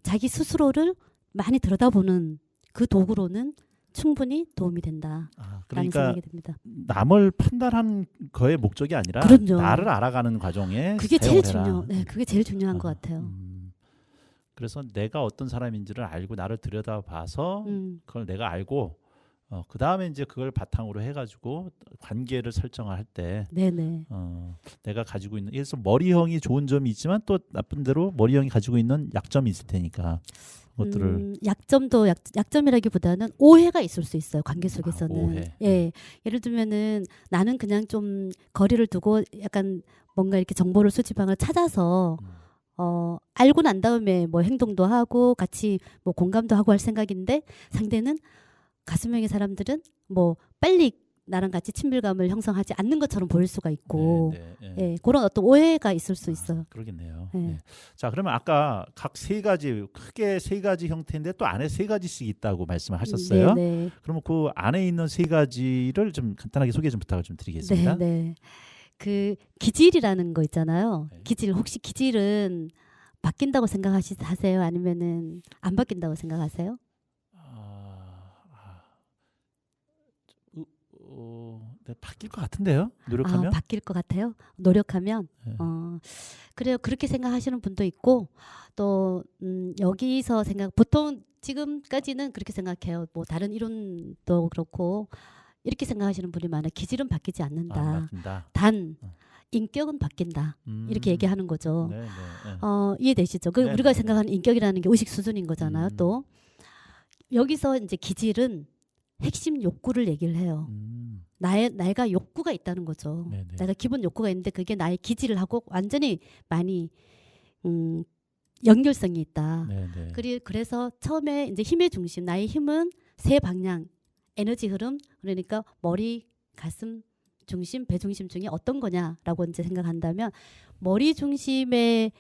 S4: 자기 스스로를 많이 들여다보는 그 도구로는 충분히 도움이 된다. 라는
S2: 그러니까
S4: 생각이 듭니다.
S2: 남을 판단한 거의 목적이 아니라
S4: 그럼요.
S2: 나를 알아가는 과정에
S4: 그게 제일
S2: 사용을 해라.
S4: 그게 제일 중요한 것 같아요.
S2: 그래서 내가 어떤 사람인지를 알고 나를 들여다봐서 그걸 내가 알고 그 다음에 이제 그걸 바탕으로 해가지고 관계를 설정할 때
S4: 네네.
S2: 내가 가지고 있는 예를 들어서 머리형이 좋은 점이 있지만 또 나쁜 대로 머리형이 가지고 있는 약점이 있을 테니까 그것들을
S4: 약점도 약점이라기보다는 오해가 있을 수 있어요. 관계 속에서는.
S2: 오해.
S4: 예. 예를 들면은 나는 그냥 좀 거리를 두고 약간 뭔가 이렇게 정보를 수집방을 찾아서 알고 난 다음에 뭐 행동도 하고 같이 뭐 공감도 하고 할 생각인데 상대는 가수명의 사람들은 뭐 빨리 나랑 같이 친밀감을 형성하지 않는 것처럼 보일 수가 있고 예, 그런 어떤 오해가 있을 수 있어요.
S2: 그러겠네요.
S4: 네.
S2: 네. 자, 그러면 아까 각 세 가지 크게 세 가지 형태인데 또 안에 세 가지씩 있다고 말씀을 하셨어요.
S4: 네.
S2: 그러면 그 안에 있는 세 가지를 좀 간단하게 소개 좀 부탁을 좀 드리겠습니다.
S4: 네. 그 기질이라는 거 있잖아요.
S2: 네.
S4: 기질 혹시 기질은 바뀐다고 생각하세요? 아니면은 안 바뀐다고 생각하세요?
S2: 네, 바뀔 것 같은데요. 노력하면.
S4: 바뀔 것 같아요. 노력하면.
S2: 네.
S4: 그래요. 그렇게 생각하시는 분도 있고 또 여기서 보통 지금까지는 그렇게 생각해요. 뭐 다른 이론도 그렇고 이렇게 생각하시는 분이 많아요. 기질은 바뀌지 않는다.
S2: 바뀐다.
S4: 단 인격은 바뀐다. 이렇게 얘기하는 거죠.
S2: 네.
S4: 이해되시죠?
S2: 네,
S4: 우리가
S2: 네.
S4: 생각하는 인격이라는 게 의식 수준인 거잖아요. 또 여기서 이제 기질은 핵심 욕구를 얘기를 해요. 내가 욕구가 있다는 거죠.
S2: 네.
S4: 내가 기본 욕구가 있는데 그게 나의 기질을 하고 완전히 많이 연결성이 있다.
S2: 네.
S4: 그래서 처음에 이제 힘의 중심, 나의 힘은 세 방향, 에너지 흐름, 그러니까 머리, 가슴 중심, 배 중심 중에 어떤 거냐라고 이제 생각한다면 머리 중심의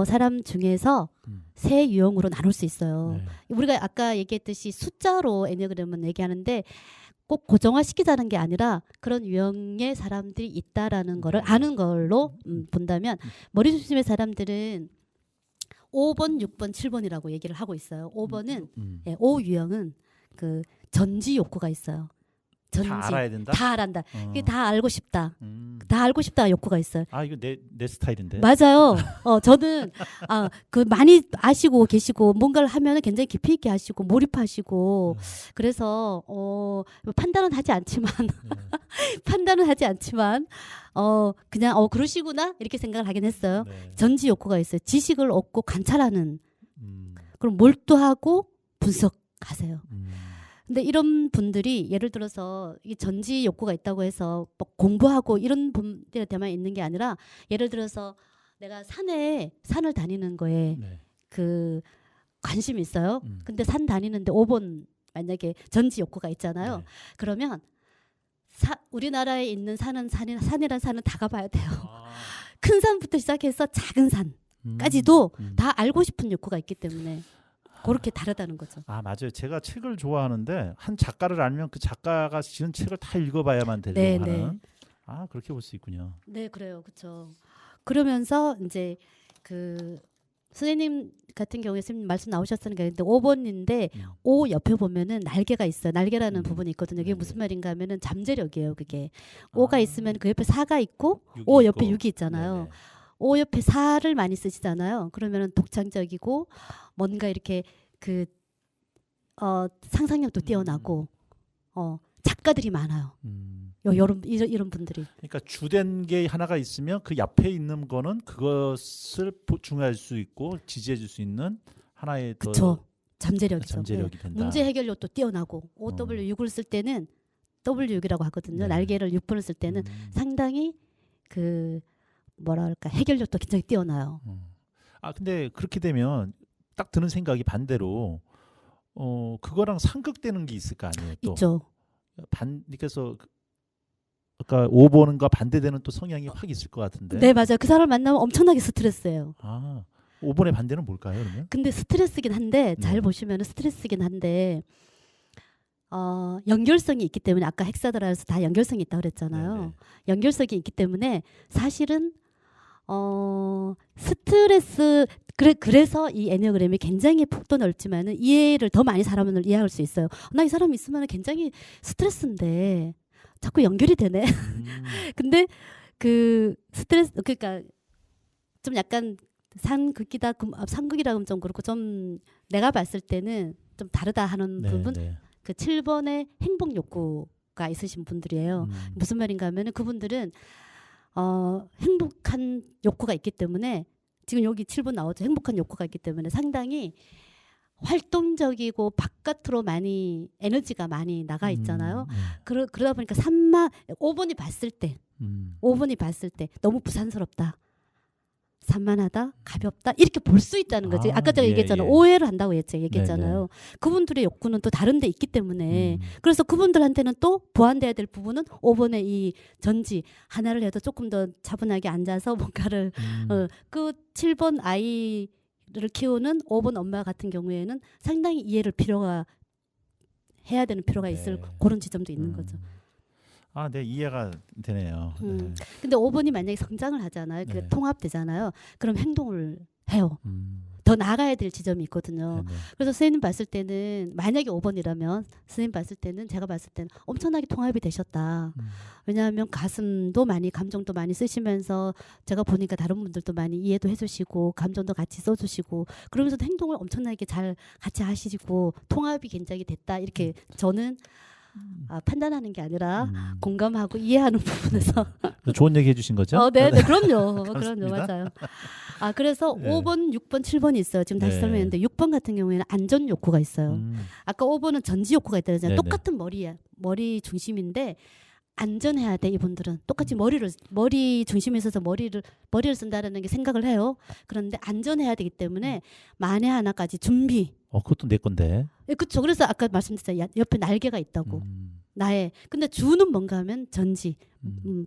S4: 사람 중에서 세 유형으로 나눌 수 있어요.
S2: 네.
S4: 우리가 아까 얘기했듯이 숫자로 애니어그램은 얘기하는데 꼭 고정화시키자는 게 아니라 그런 유형의 사람들이 있다라는 거를 아는 걸로 본다면 머리 중심의 사람들은 5번, 6번, 7번이라고 얘기를 하고 있어요. 5번은 예, 5 유형은 그 전지 욕구가 있어요. 전지.
S2: 다 알아야 된다.
S4: 다 알한다. 이게 다 알고 싶다. 다 알고 싶다 욕구가 있어요.
S2: 이거 내 스타일인데.
S4: 맞아요. 저는 그 많이 아시고 계시고 뭔가를 하면 굉장히 깊이 있게 하시고 몰입하시고 그래서 판단은 하지 않지만 그냥 그러시구나 이렇게 생각을 하긴 했어요.
S2: 네.
S4: 전지 욕구가 있어요. 지식을 얻고 관찰하는 그럼 몰두하고 분석하세요. 근데 이런 분들이 예를 들어서 이 전지 욕구가 있다고 해서 뭐 공부하고 이런 분들한테만 있는 게 아니라 예를 들어서 내가 산을 다니는 거에
S2: 네.
S4: 그 관심이 있어요. 근데 산 다니는데 5번 만약에 전지 욕구가 있잖아요.
S2: 네.
S4: 그러면 우리나라에 있는 산이란 산은 다 가봐야 돼요. 큰 산부터 시작해서 작은 산까지도 다 알고 싶은 욕구가 있기 때문에 그렇게 다르다는 거죠.
S2: 아 맞아요. 제가 책을 좋아하는데 한 작가를 알면 그 작가가 지은 책을 다 읽어봐야만 되려고
S4: 네,
S2: 하는. 아 그렇게 볼 수 있군요.
S4: 네, 그래요, 그렇죠. 그러면서 이제 그 선생님 같은 경우에 선생님 말씀 나오셨으니까 근데 5번인데 5 옆에 보면은 날개가 있어요. 날개라는 부분이 있거든요. 이게
S2: 네네.
S4: 무슨 말인가 하면은 잠재력이에요. 그게 5가
S2: 아.
S4: 있으면 그 옆에 4가 있고
S2: 6이
S4: 5 옆에
S2: 있고.
S4: 6이 있잖아요.
S2: 네네.
S4: 5 옆에 4를 많이 쓰시잖아요. 그러면은 독창적이고 뭔가 이렇게 그 상상력도 뛰어나고 작가들이 많아요. 이런 분들이.
S2: 그러니까 주된 게 하나가 있으면 그 옆에 있는 거는 그것을 보충할 수 있고 지지해 줄 수 있는 하나의 더
S4: 그쵸. 잠재력이죠.
S2: 잠재력이 된다.
S4: 문제 해결력도 뛰어나고 OW6을 쓸 때는 W6이라고 하거든요.
S2: 네.
S4: 날개를 6번을 쓸 때는 상당히 그 뭐랄까 해결력도 굉장히 뛰어나요.
S2: 아 근데 그렇게 되면 딱 드는 생각이 반대로 그거랑 상극되는 게 있을 거 아니에요. 또
S4: 있죠.
S2: 그래서 아까 5번과 반대되는 또 성향이 확 있을 것 같은데.
S4: 네, 맞아요. 그 사람 만나면 엄청나게 스트레스예요.
S2: 아 5번의 반대는 뭘까요, 그러면?
S4: 근데 스트레스긴 한데 잘
S2: 네.
S4: 보시면 스트레스긴 한데 연결성이 있기 때문에 아까 헥사드라에서 다 연결성이 있다고 그랬잖아요.
S2: 네네.
S4: 연결성이 있기 때문에 사실은 스트레스 그래서 이 애니어그램이 굉장히 폭도 넓지만은 이해를 더 많이 사람을 이해할 수 있어요. 나 이 사람 있으면 굉장히 스트레스인데 자꾸 연결이 되네. 근데 그 스트레스 그러니까 좀 약간 상극이라 하면 좀 그렇고 좀 내가 봤을 때는 좀 다르다 하는
S2: 네,
S4: 부분
S2: 네.
S4: 그 7번의 행복 욕구가 있으신 분들이에요. 무슨 말인가 하면은 그분들은 행복한 욕구가 있기 때문에 지금 여기 7번 나오죠. 행복한 욕구가 있기 때문에 상당히 활동적이고 바깥으로 많이 에너지가 많이 나가 있잖아요. 그러다 보니까 5번이 봤을 때 5번이 봤을 때 너무 부산스럽다. 산만하다, 가볍다 이렇게 볼 수 있다는 거지. 아까 제가
S2: 예,
S4: 얘기했잖아요.
S2: 예.
S4: 오해를 한다고 얘기했잖아요.
S2: 네네.
S4: 그분들의 욕구는 또 다른 데 있기 때문에 그래서 그분들한테는 또 보완돼야 될 부분은 5번의 이 전지 하나를 해도 조금 더 차분하게 앉아서 뭔가를 그 7번 아이를 키우는 5번 엄마 같은 경우에는 상당히 이해를 해야 되는 필요가 있을
S2: 네.
S4: 그런 지점도 있는 거죠.
S2: 아, 네, 이해가 되네요. 네.
S4: 근데 5번이 만약에 성장을 하잖아요. 그
S2: 네.
S4: 통합되잖아요. 그럼 행동을 해요.
S2: 음,
S4: 더 나가야 될 지점이 있거든요.
S2: 네네.
S4: 그래서 선생님 봤을 때는 만약에 5번이라면 선생님 봤을 때는 제가 봤을 때는 엄청나게 통합이 되셨다. 왜냐하면 가슴도 많이 감정도 많이 쓰시면서 제가 보니까 다른 분들도 많이 이해도 해주시고 감정도 같이 써주시고 그러면서도 행동을 엄청나게 잘 같이 하시고 통합이 굉장히 됐다. 이렇게 저는 판단하는 게 아니라 공감하고 이해하는 부분에서
S2: 좋은 얘기 해주신 거죠?
S4: 네, 그럼요. 그럼요.
S2: 감사합니다.
S4: 맞아요. 그래서
S2: 네.
S4: 5번, 6번, 7번이 있어요. 지금 다시
S2: 네.
S4: 설명했는데 6번 같은 경우에는 안전 욕구가 있어요. 아까 5번은 전지 욕구가 있다 그랬잖아요.
S2: 네네.
S4: 똑같은 머리 중심인데 안전해야 돼. 이분들은 똑같이 머리 중심에 있어서 머리를 쓴다라는 게 생각을 해요. 그런데 안전해야 되기 때문에 만에 하나까지 준비.
S2: 그것도 내 건데.
S4: 그렇죠. 그래서 아까 말씀드렸잖아요. 옆에 날개가 있다고. 나의. 근데 주는 뭔가 하면 전지.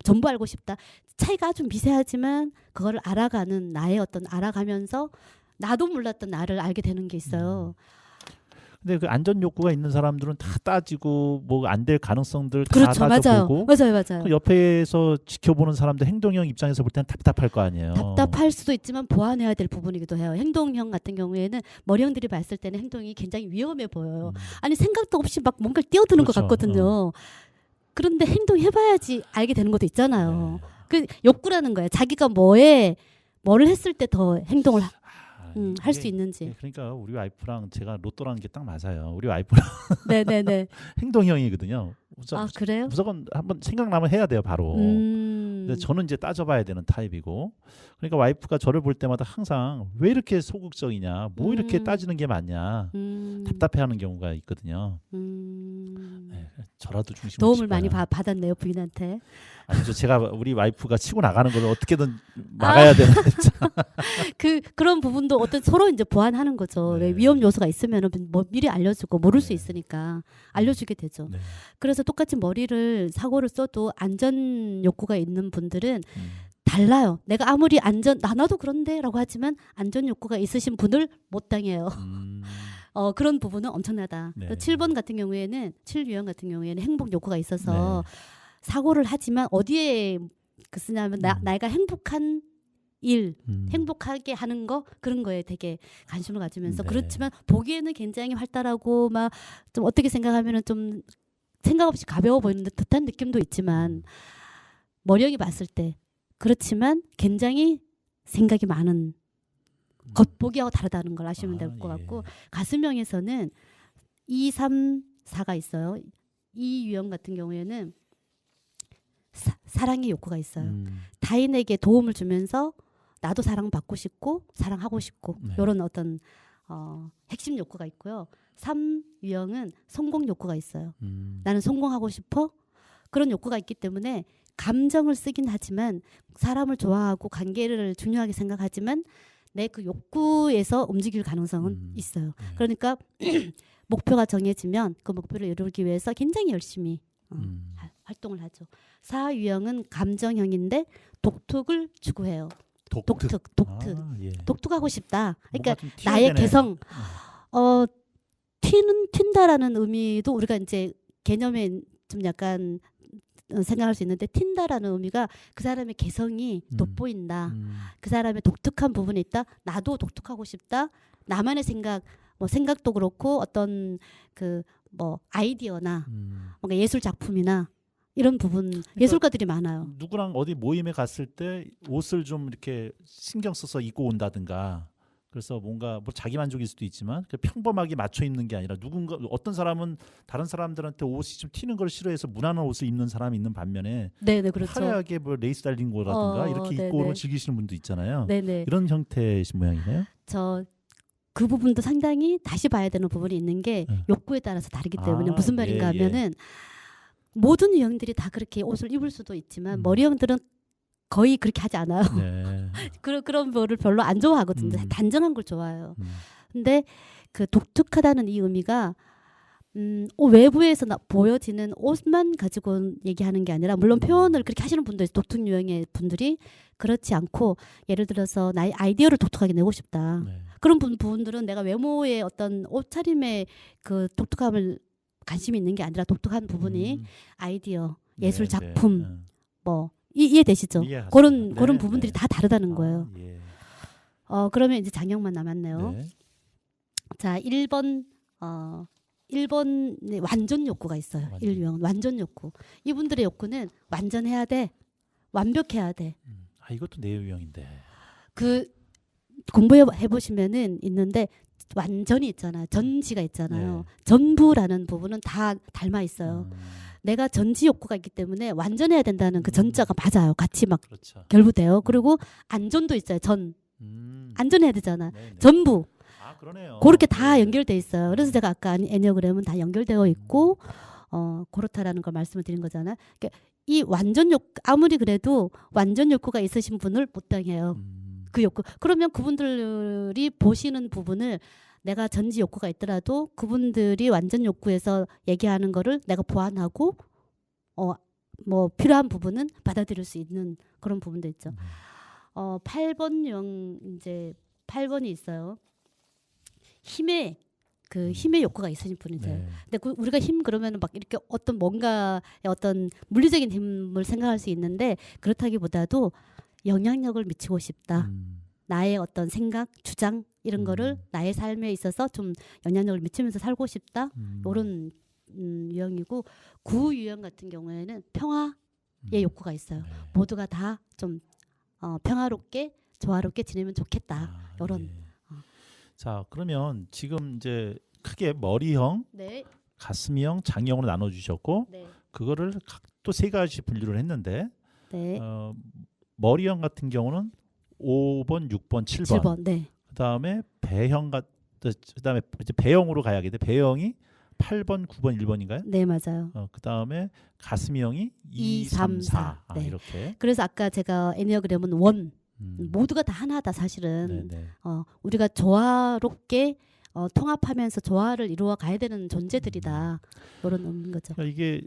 S4: 전부 알고 싶다. 차이가 아주 미세하지만 그거를 알아가는 나의 알아가면서 나도 몰랐던 나를 알게 되는 게 있어요.
S2: 근데 그 안전 욕구가 있는 사람들은 다 따지고 뭐 안 될 가능성들 다
S4: 그렇죠.
S2: 따져보고
S4: 맞아요.
S2: 그 옆에서 지켜보는 사람들 행동형 입장에서 볼 때는 답답할 거 아니에요.
S4: 답답할 수도 있지만 보완해야 될 부분이기도 해요. 행동형 같은 경우에는 머리형들이 봤을 때는 행동이 굉장히 위험해 보여요. 아니 생각도 없이 막 뭔가를 뛰어드는
S2: 그렇죠.
S4: 것 같거든요. 그런데 행동해봐야지 알게 되는 것도 있잖아요. 그 욕구라는 거예요. 자기가 뭐를 했을 때 더 행동을 할 수 있는지.
S2: 그러니까 우리 와이프랑 제가 로또라는 게 딱 맞아요. 우리 와이프랑
S4: 네네네.
S2: 행동형이거든요.
S4: 그래요?
S2: 무조건 한번 생각나면 해야 돼요, 바로. 근데 저는 이제 따져봐야 되는 타입이고, 그러니까 와이프가 저를 볼 때마다 항상 왜 이렇게 소극적이냐, 뭐 이렇게 따지는 게 맞냐, 답답해하는 경우가 있거든요. 네, 저라도 중심을
S4: 도움을
S2: 짚어야.
S4: 많이 받았네요, 부인한테.
S2: 아니죠, 제가 우리 와이프가 치고 나가는 걸 어떻게든 막아야 되는
S4: 그런 부분도 어떤 서로 이제 보완하는 거죠.
S2: 네.
S4: 위험 요소가 있으면은 뭐 미리 알려주고 모를 수 있으니까 알려주게 되죠.
S2: 네.
S4: 그래서 똑같이 사고를 써도 안전 욕구가 있는 분들은 달라요. 내가 아무리 나도 그런데라고 하지만 안전 욕구가 있으신 분을 못 당해요. 그런 부분은 엄청나다.
S2: 네.
S4: 또 7번 같은 경우에는 7유형 같은 경우에는 행복 욕구가 있어서 사고를 하지만 어디에 그 쓰냐면 내가 행복한 일, 행복하게 하는 거 그런 거에 되게 관심을 가지면서
S2: 네.
S4: 그렇지만 보기에는 굉장히 활달하고 막 좀 어떻게 생각하면은 좀 생각 없이 가벼워 보이는 듯한 느낌도 있지만 머리형이 봤을 때 그렇지만 굉장히 생각이 많은 겉보기하고 다르다는 걸 아시면 될 것 같고 가슴형에서는 2, 3, 4가 있어요. 이 유형 같은 경우에는 사랑의 욕구가 있어요. 타인에게 도움을 주면서 나도 사랑받고 싶고 사랑하고 싶고
S2: 네.
S4: 이런 어떤 핵심 욕구가 있고요. 3 유형은 성공 욕구가 있어요. 나는 성공하고 싶어. 그런 욕구가 있기 때문에 감정을 쓰긴 하지만 사람을 좋아하고 관계를 중요하게 생각하지만 내 그 욕구에서 움직일 가능성은 있어요. 그러니까 목표가 정해지면 그 목표를 이루기 위해서 굉장히 열심히 활동을 하죠. 4 유형은 감정형인데 독특을 추구해요. 독특. 독특하고 싶다. 그러니까 나의 개성 튄다라는 의미도 우리가 이제 개념에 좀 약간 생각할 수 있는데 튄다라는 의미가 그 사람의 개성이 돋보인다. 그 사람의 독특한 부분이 있다. 나도 독특하고 싶다. 나만의 생각, 뭐 생각도 그렇고 어떤 그 뭐 아이디어나 뭔가 예술 작품이나 이런 부분 예술가들이 많아요.
S2: 누구랑 어디 모임에 갔을 때 옷을 좀 이렇게 신경 써서 입고 온다든가. 그래서 뭔가 뭐 자기 만족일 수도 있지만 평범하게 맞춰 입는 게 아니라 누군가 어떤 사람은 다른 사람들한테 옷이 좀 튀는 걸 싫어해서 무난한 옷을 입는 사람이 있는 반면에
S4: 네네 그렇죠.
S2: 화려하게 뭐 레이스 달린 거라든가 이렇게 입고 오는 즐기시는 분도 있잖아요.
S4: 네네.
S2: 이런 형태이신 모양이네요.
S4: 그 부분도 상당히 다시 봐야 되는 부분이 있는 게 욕구에 따라서 다르기 때문에 무슨 말인가 하면은 모든 유형들이 다 그렇게 옷을 입을 수도 있지만 머리형들은 거의 그렇게 하지 않아요.
S2: 네.
S4: 그런 거를 별로 안 좋아하거든요. 단정한 걸 좋아해요. 근데 그 독특하다는 이 의미가 외부에서 보여지는 옷만 가지고 얘기하는 게 아니라 물론 표현을 그렇게 하시는 분도 있어요. 독특 유형의 분들이 그렇지 않고 예를 들어서 나의 아이디어를 독특하게 내고 싶다. 그런 부분들은 내가 외모의 어떤 옷차림의 그 독특함을 관심이 있는 게 아니라 독특한 부분이 아이디어, 예술 작품 뭐 이해되시죠? 그런 부분들이 다 다르다는 거예요. 그러면 이제 장형만 남았네요. 자, 1번 1번 완전 욕구가 있어요. 1유형 완전 욕구. 이분들의 욕구는 완전해야 돼. 완벽해야 돼.
S2: 이것도 내 유형인데.
S4: 그 공부해 보시면은 있는데 완전히 있잖아요. 전지가 있잖아요. 전부라는 부분은 다 닮아 있어요. 내가 전지 욕구가 있기 때문에 완전해야 된다는 그 전자가 맞아요. 같이 막 결부돼요. 그리고 안전도 있어요. 안전해야 되잖아. 전부.
S2: 그러네요.
S4: 그렇게 다 연결돼 있어요. 그래서 제가 아까 애니어그램은 다 연결되어 있고 그렇다라는 걸 말씀을 드린 거잖아요. 그러니까 이 완전 욕구 아무리 그래도 완전 욕구가 있으신 분을 못 당해요. 그 욕구. 그러면 그분들이 보시는 부분을 내가 전지 욕구가 있더라도 그분들이 완전 욕구에서 얘기하는 거를 내가 보완하고 뭐 필요한 부분은 받아들일 수 있는 그런 부분도 있죠. 8번형 이제 8번이 있어요. 힘의 욕구가 있으신 분이세요. 근데 우리가 힘 그러면은 막 이렇게 어떤 뭔가 어떤 물리적인 힘을 생각할 수 있는데 그렇다기보다도 영향력을 미치고 싶다. 나의 어떤 생각, 주장 이런 거를 나의 삶에 있어서 좀 영향력을 미치면서 살고 싶다. 이런 유형이고 9 유형 같은 경우에는 평화의 욕구가 있어요. 모두가 다 좀 평화롭게 조화롭게 지내면 좋겠다. 이런.
S2: 자, 그러면 지금 이제 크게 머리형, 가슴형, 장형으로 나눠 주셨고 그거를 또 세 가지 분류를 했는데 머리형 같은 경우는 5번, 6번, 7번. 그다음에 그다음에 이제 배형으로 가야겠네. 배형이 8번, 9번, 1번인가요?
S4: 네, 맞아요.
S2: 그다음에 가슴형이 2, 3, 4. 이렇게.
S4: 그래서 아까 제가 애니어그램은 원 모두가 다 하나다 사실은. 우리가 조화롭게 통합하면서 조화를 이루어 가야 되는 존재들이다. 이런 의미인 거죠.
S2: 그러니까 이게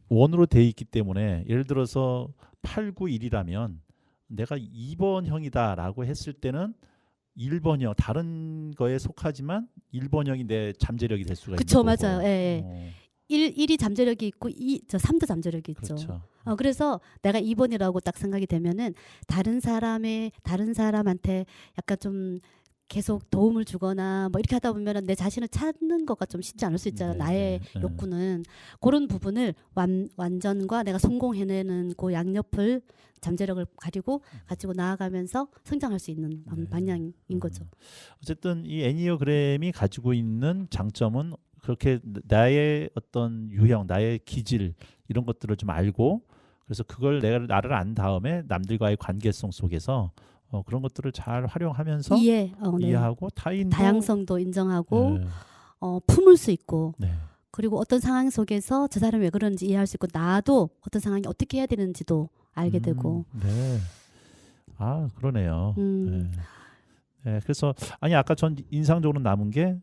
S2: 원으로 돼 있기 때문에 예를 들어서 8, 9, 1이라면 내가 2번형이다라고 했을 때는 1번형 다른 거에 속하지만 1번형이 내 잠재력이 될 수가
S4: 그쵸,
S2: 있는 거고.
S4: 맞아요. 예, 예. 1이 잠재력이 있고 3도 잠재력이 있죠.
S2: 그렇죠.
S4: 그래서 내가 2번이라고 딱 생각이 되면은 다른 사람한테 약간 좀 계속 도움을 주거나 뭐 이렇게 하다 보면은 내 자신을 찾는 거가 좀 쉽지 않을 수 있잖아요.
S2: 네,
S4: 나의
S2: 네.
S4: 욕구는 그런 부분을 완전과 내가 성공해내는 그 양옆을 잠재력을 가지고 나아가면서 성장할 수 있는
S2: 네.
S4: 방향인 거죠.
S2: 어쨌든 이 애니어그램이 가지고 있는 장점은 그렇게 나의 어떤 유형, 나의 기질 이런 것들을 좀 알고 그래서 그걸 나를 안 다음에 남들과의 관계성 속에서 그런 것들을 잘 활용하면서
S4: 네.
S2: 이해하고 타인도
S4: 다양성도 인정하고
S2: 네.
S4: 품을 수 있고
S2: 네.
S4: 그리고 어떤 상황 속에서 저 사람이 왜 그러는지 이해할 수 있고 나도 어떤 상황이 어떻게 해야 되는지도 알게 되고
S2: 네. 아 그러네요.
S4: 음.
S2: 네. 네. 그래서 아니 아까 전 인상적으로 남은 게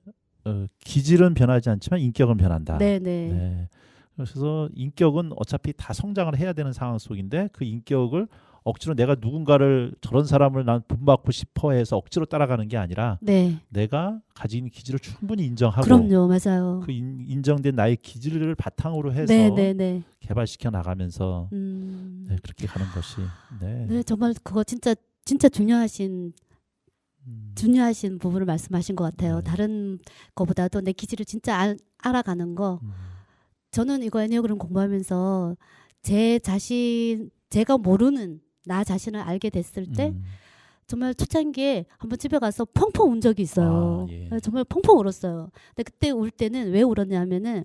S2: 기질은 변하지 않지만 인격은 변한다.
S4: 네네.
S2: 네. 그래서 인격은 어차피 다 성장을 해야 되는 상황 속인데 그 인격을 억지로 내가 누군가를 저런 사람을 난 본받고 싶어 해서 억지로 따라가는 게 아니라
S4: 네.
S2: 내가 가진 기질을 충분히 인정하고
S4: 그럼요, 맞아요.
S2: 그 인정된 나의 기질을 바탕으로 해서
S4: 네네네.
S2: 개발시켜 나가면서 네, 그렇게 가는 것이
S4: 네, 정말 그거 진짜 중요하신 부분을 말씀하신 것 같아요.
S2: 네.
S4: 다른 거보다도 내 기질을 진짜 알아가는 거. 저는 이거 애니어그램 공부하면서 제가 모르는 나 자신을 알게 됐을 때 정말 초창기에 한번 집에 가서 펑펑 운 적이 있어요.
S2: 아, 예.
S4: 정말 펑펑 울었어요. 근데 그때 울 때는 왜 울었냐면은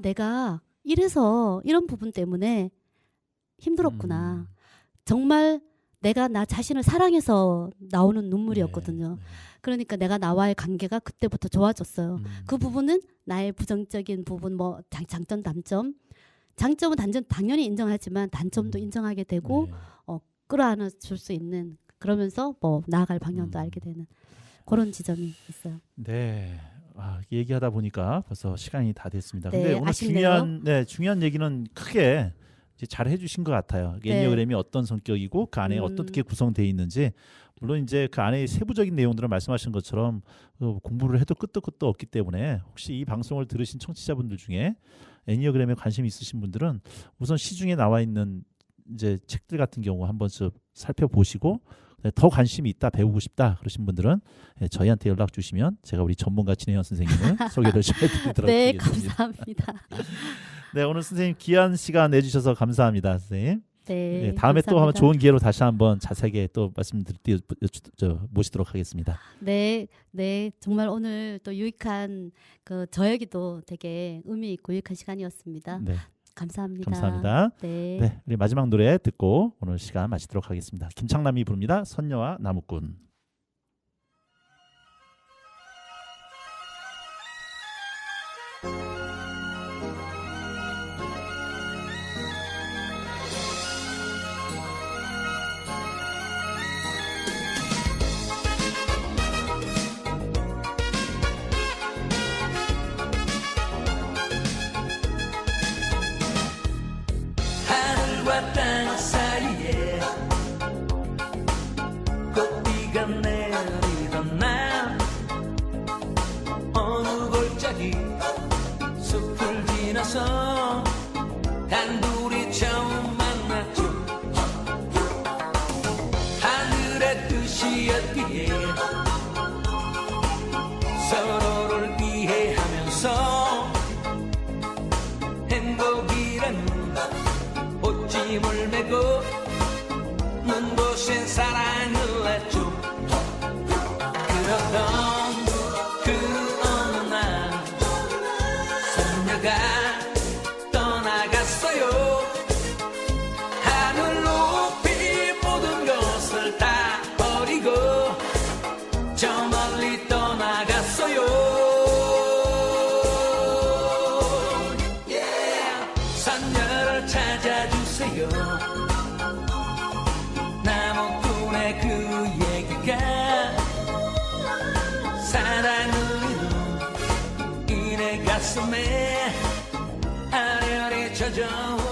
S4: 내가 이런 부분 때문에 힘들었구나. 정말 내가 나 자신을 사랑해서 나오는 눈물이었거든요.
S2: 네.
S4: 그러니까 내가 나와의 관계가 그때부터 좋아졌어요. 그 부분은 나의 부정적인 부분, 뭐 장점, 단점. 장점은 당연히 인정하지만 단점도 인정하게 되고
S2: 네.
S4: 끌어안아 줄 수 있는 그러면서 뭐 나아갈 방향도 알게 되는 그런 지점이 있어요.
S2: 네. 얘기하다 보니까 벌써 시간이 다 됐습니다.
S4: 네,
S2: 근데 오늘
S4: 아쉽네요.
S2: 중요한 얘기는 크게 이제 잘 해주신 것 같아요.
S4: 네.
S2: 애니어그램이 어떤 성격이고 그 안에 어떻게 구성되어 있는지 물론 이제 그 안에 세부적인 내용들을 말씀하신 것처럼 공부를 해도 끝도 없기 때문에 혹시 이 방송을 들으신 청취자분들 중에 애니어그램에 관심 있으신 분들은 우선 시중에 나와 있는 이제 책들 같은 경우 한번 살펴보시고 더 관심이 있다, 배우고 싶다 그러신 분들은 저희한테 연락 주시면 제가 우리 전문가 진혜연 선생님을 소개를 해드리도록
S4: 네,
S2: 하겠습니다.
S4: 감사합니다.
S2: 네, 오늘 선생님 귀한 시간 내주셔서 감사합니다, 선생님.
S4: 네,
S2: 다음에 또 한번
S4: 감사합니다.
S2: 좋은 기회로 다시 한번 자세하게 또 모시도록 하겠습니다.
S4: 네, 정말 오늘 또 유익한 저에게도 되게 의미 있고 유익한 시간이었습니다.
S2: 네,
S4: 감사합니다.
S2: 감사합니다.
S4: 네.
S2: 네, 우리 마지막 노래 듣고 오늘 시간 마치도록 하겠습니다. 김창남이 부릅니다. 선녀와 나무꾼.
S3: 하늘과 땅 사이에 꽃비가 내리던 날 어느 골짜기 숲을 지나서 단둘이 처음 만났죠. 하늘의 뜻이었기에 서로를 이해하면서 행복이라는 옷짐을 메고 눈부신 사랑을 했죠. 그러던 그 어느 날 선녀가 떠나갔어요. 하늘 높이 모든 것을 다 버리고 저 멀리 떠나갔어요. 선녀를 찾아주세요. 나무꾼의 그 얘기가 사랑을 이룬 이내 가슴에 아련히 젖어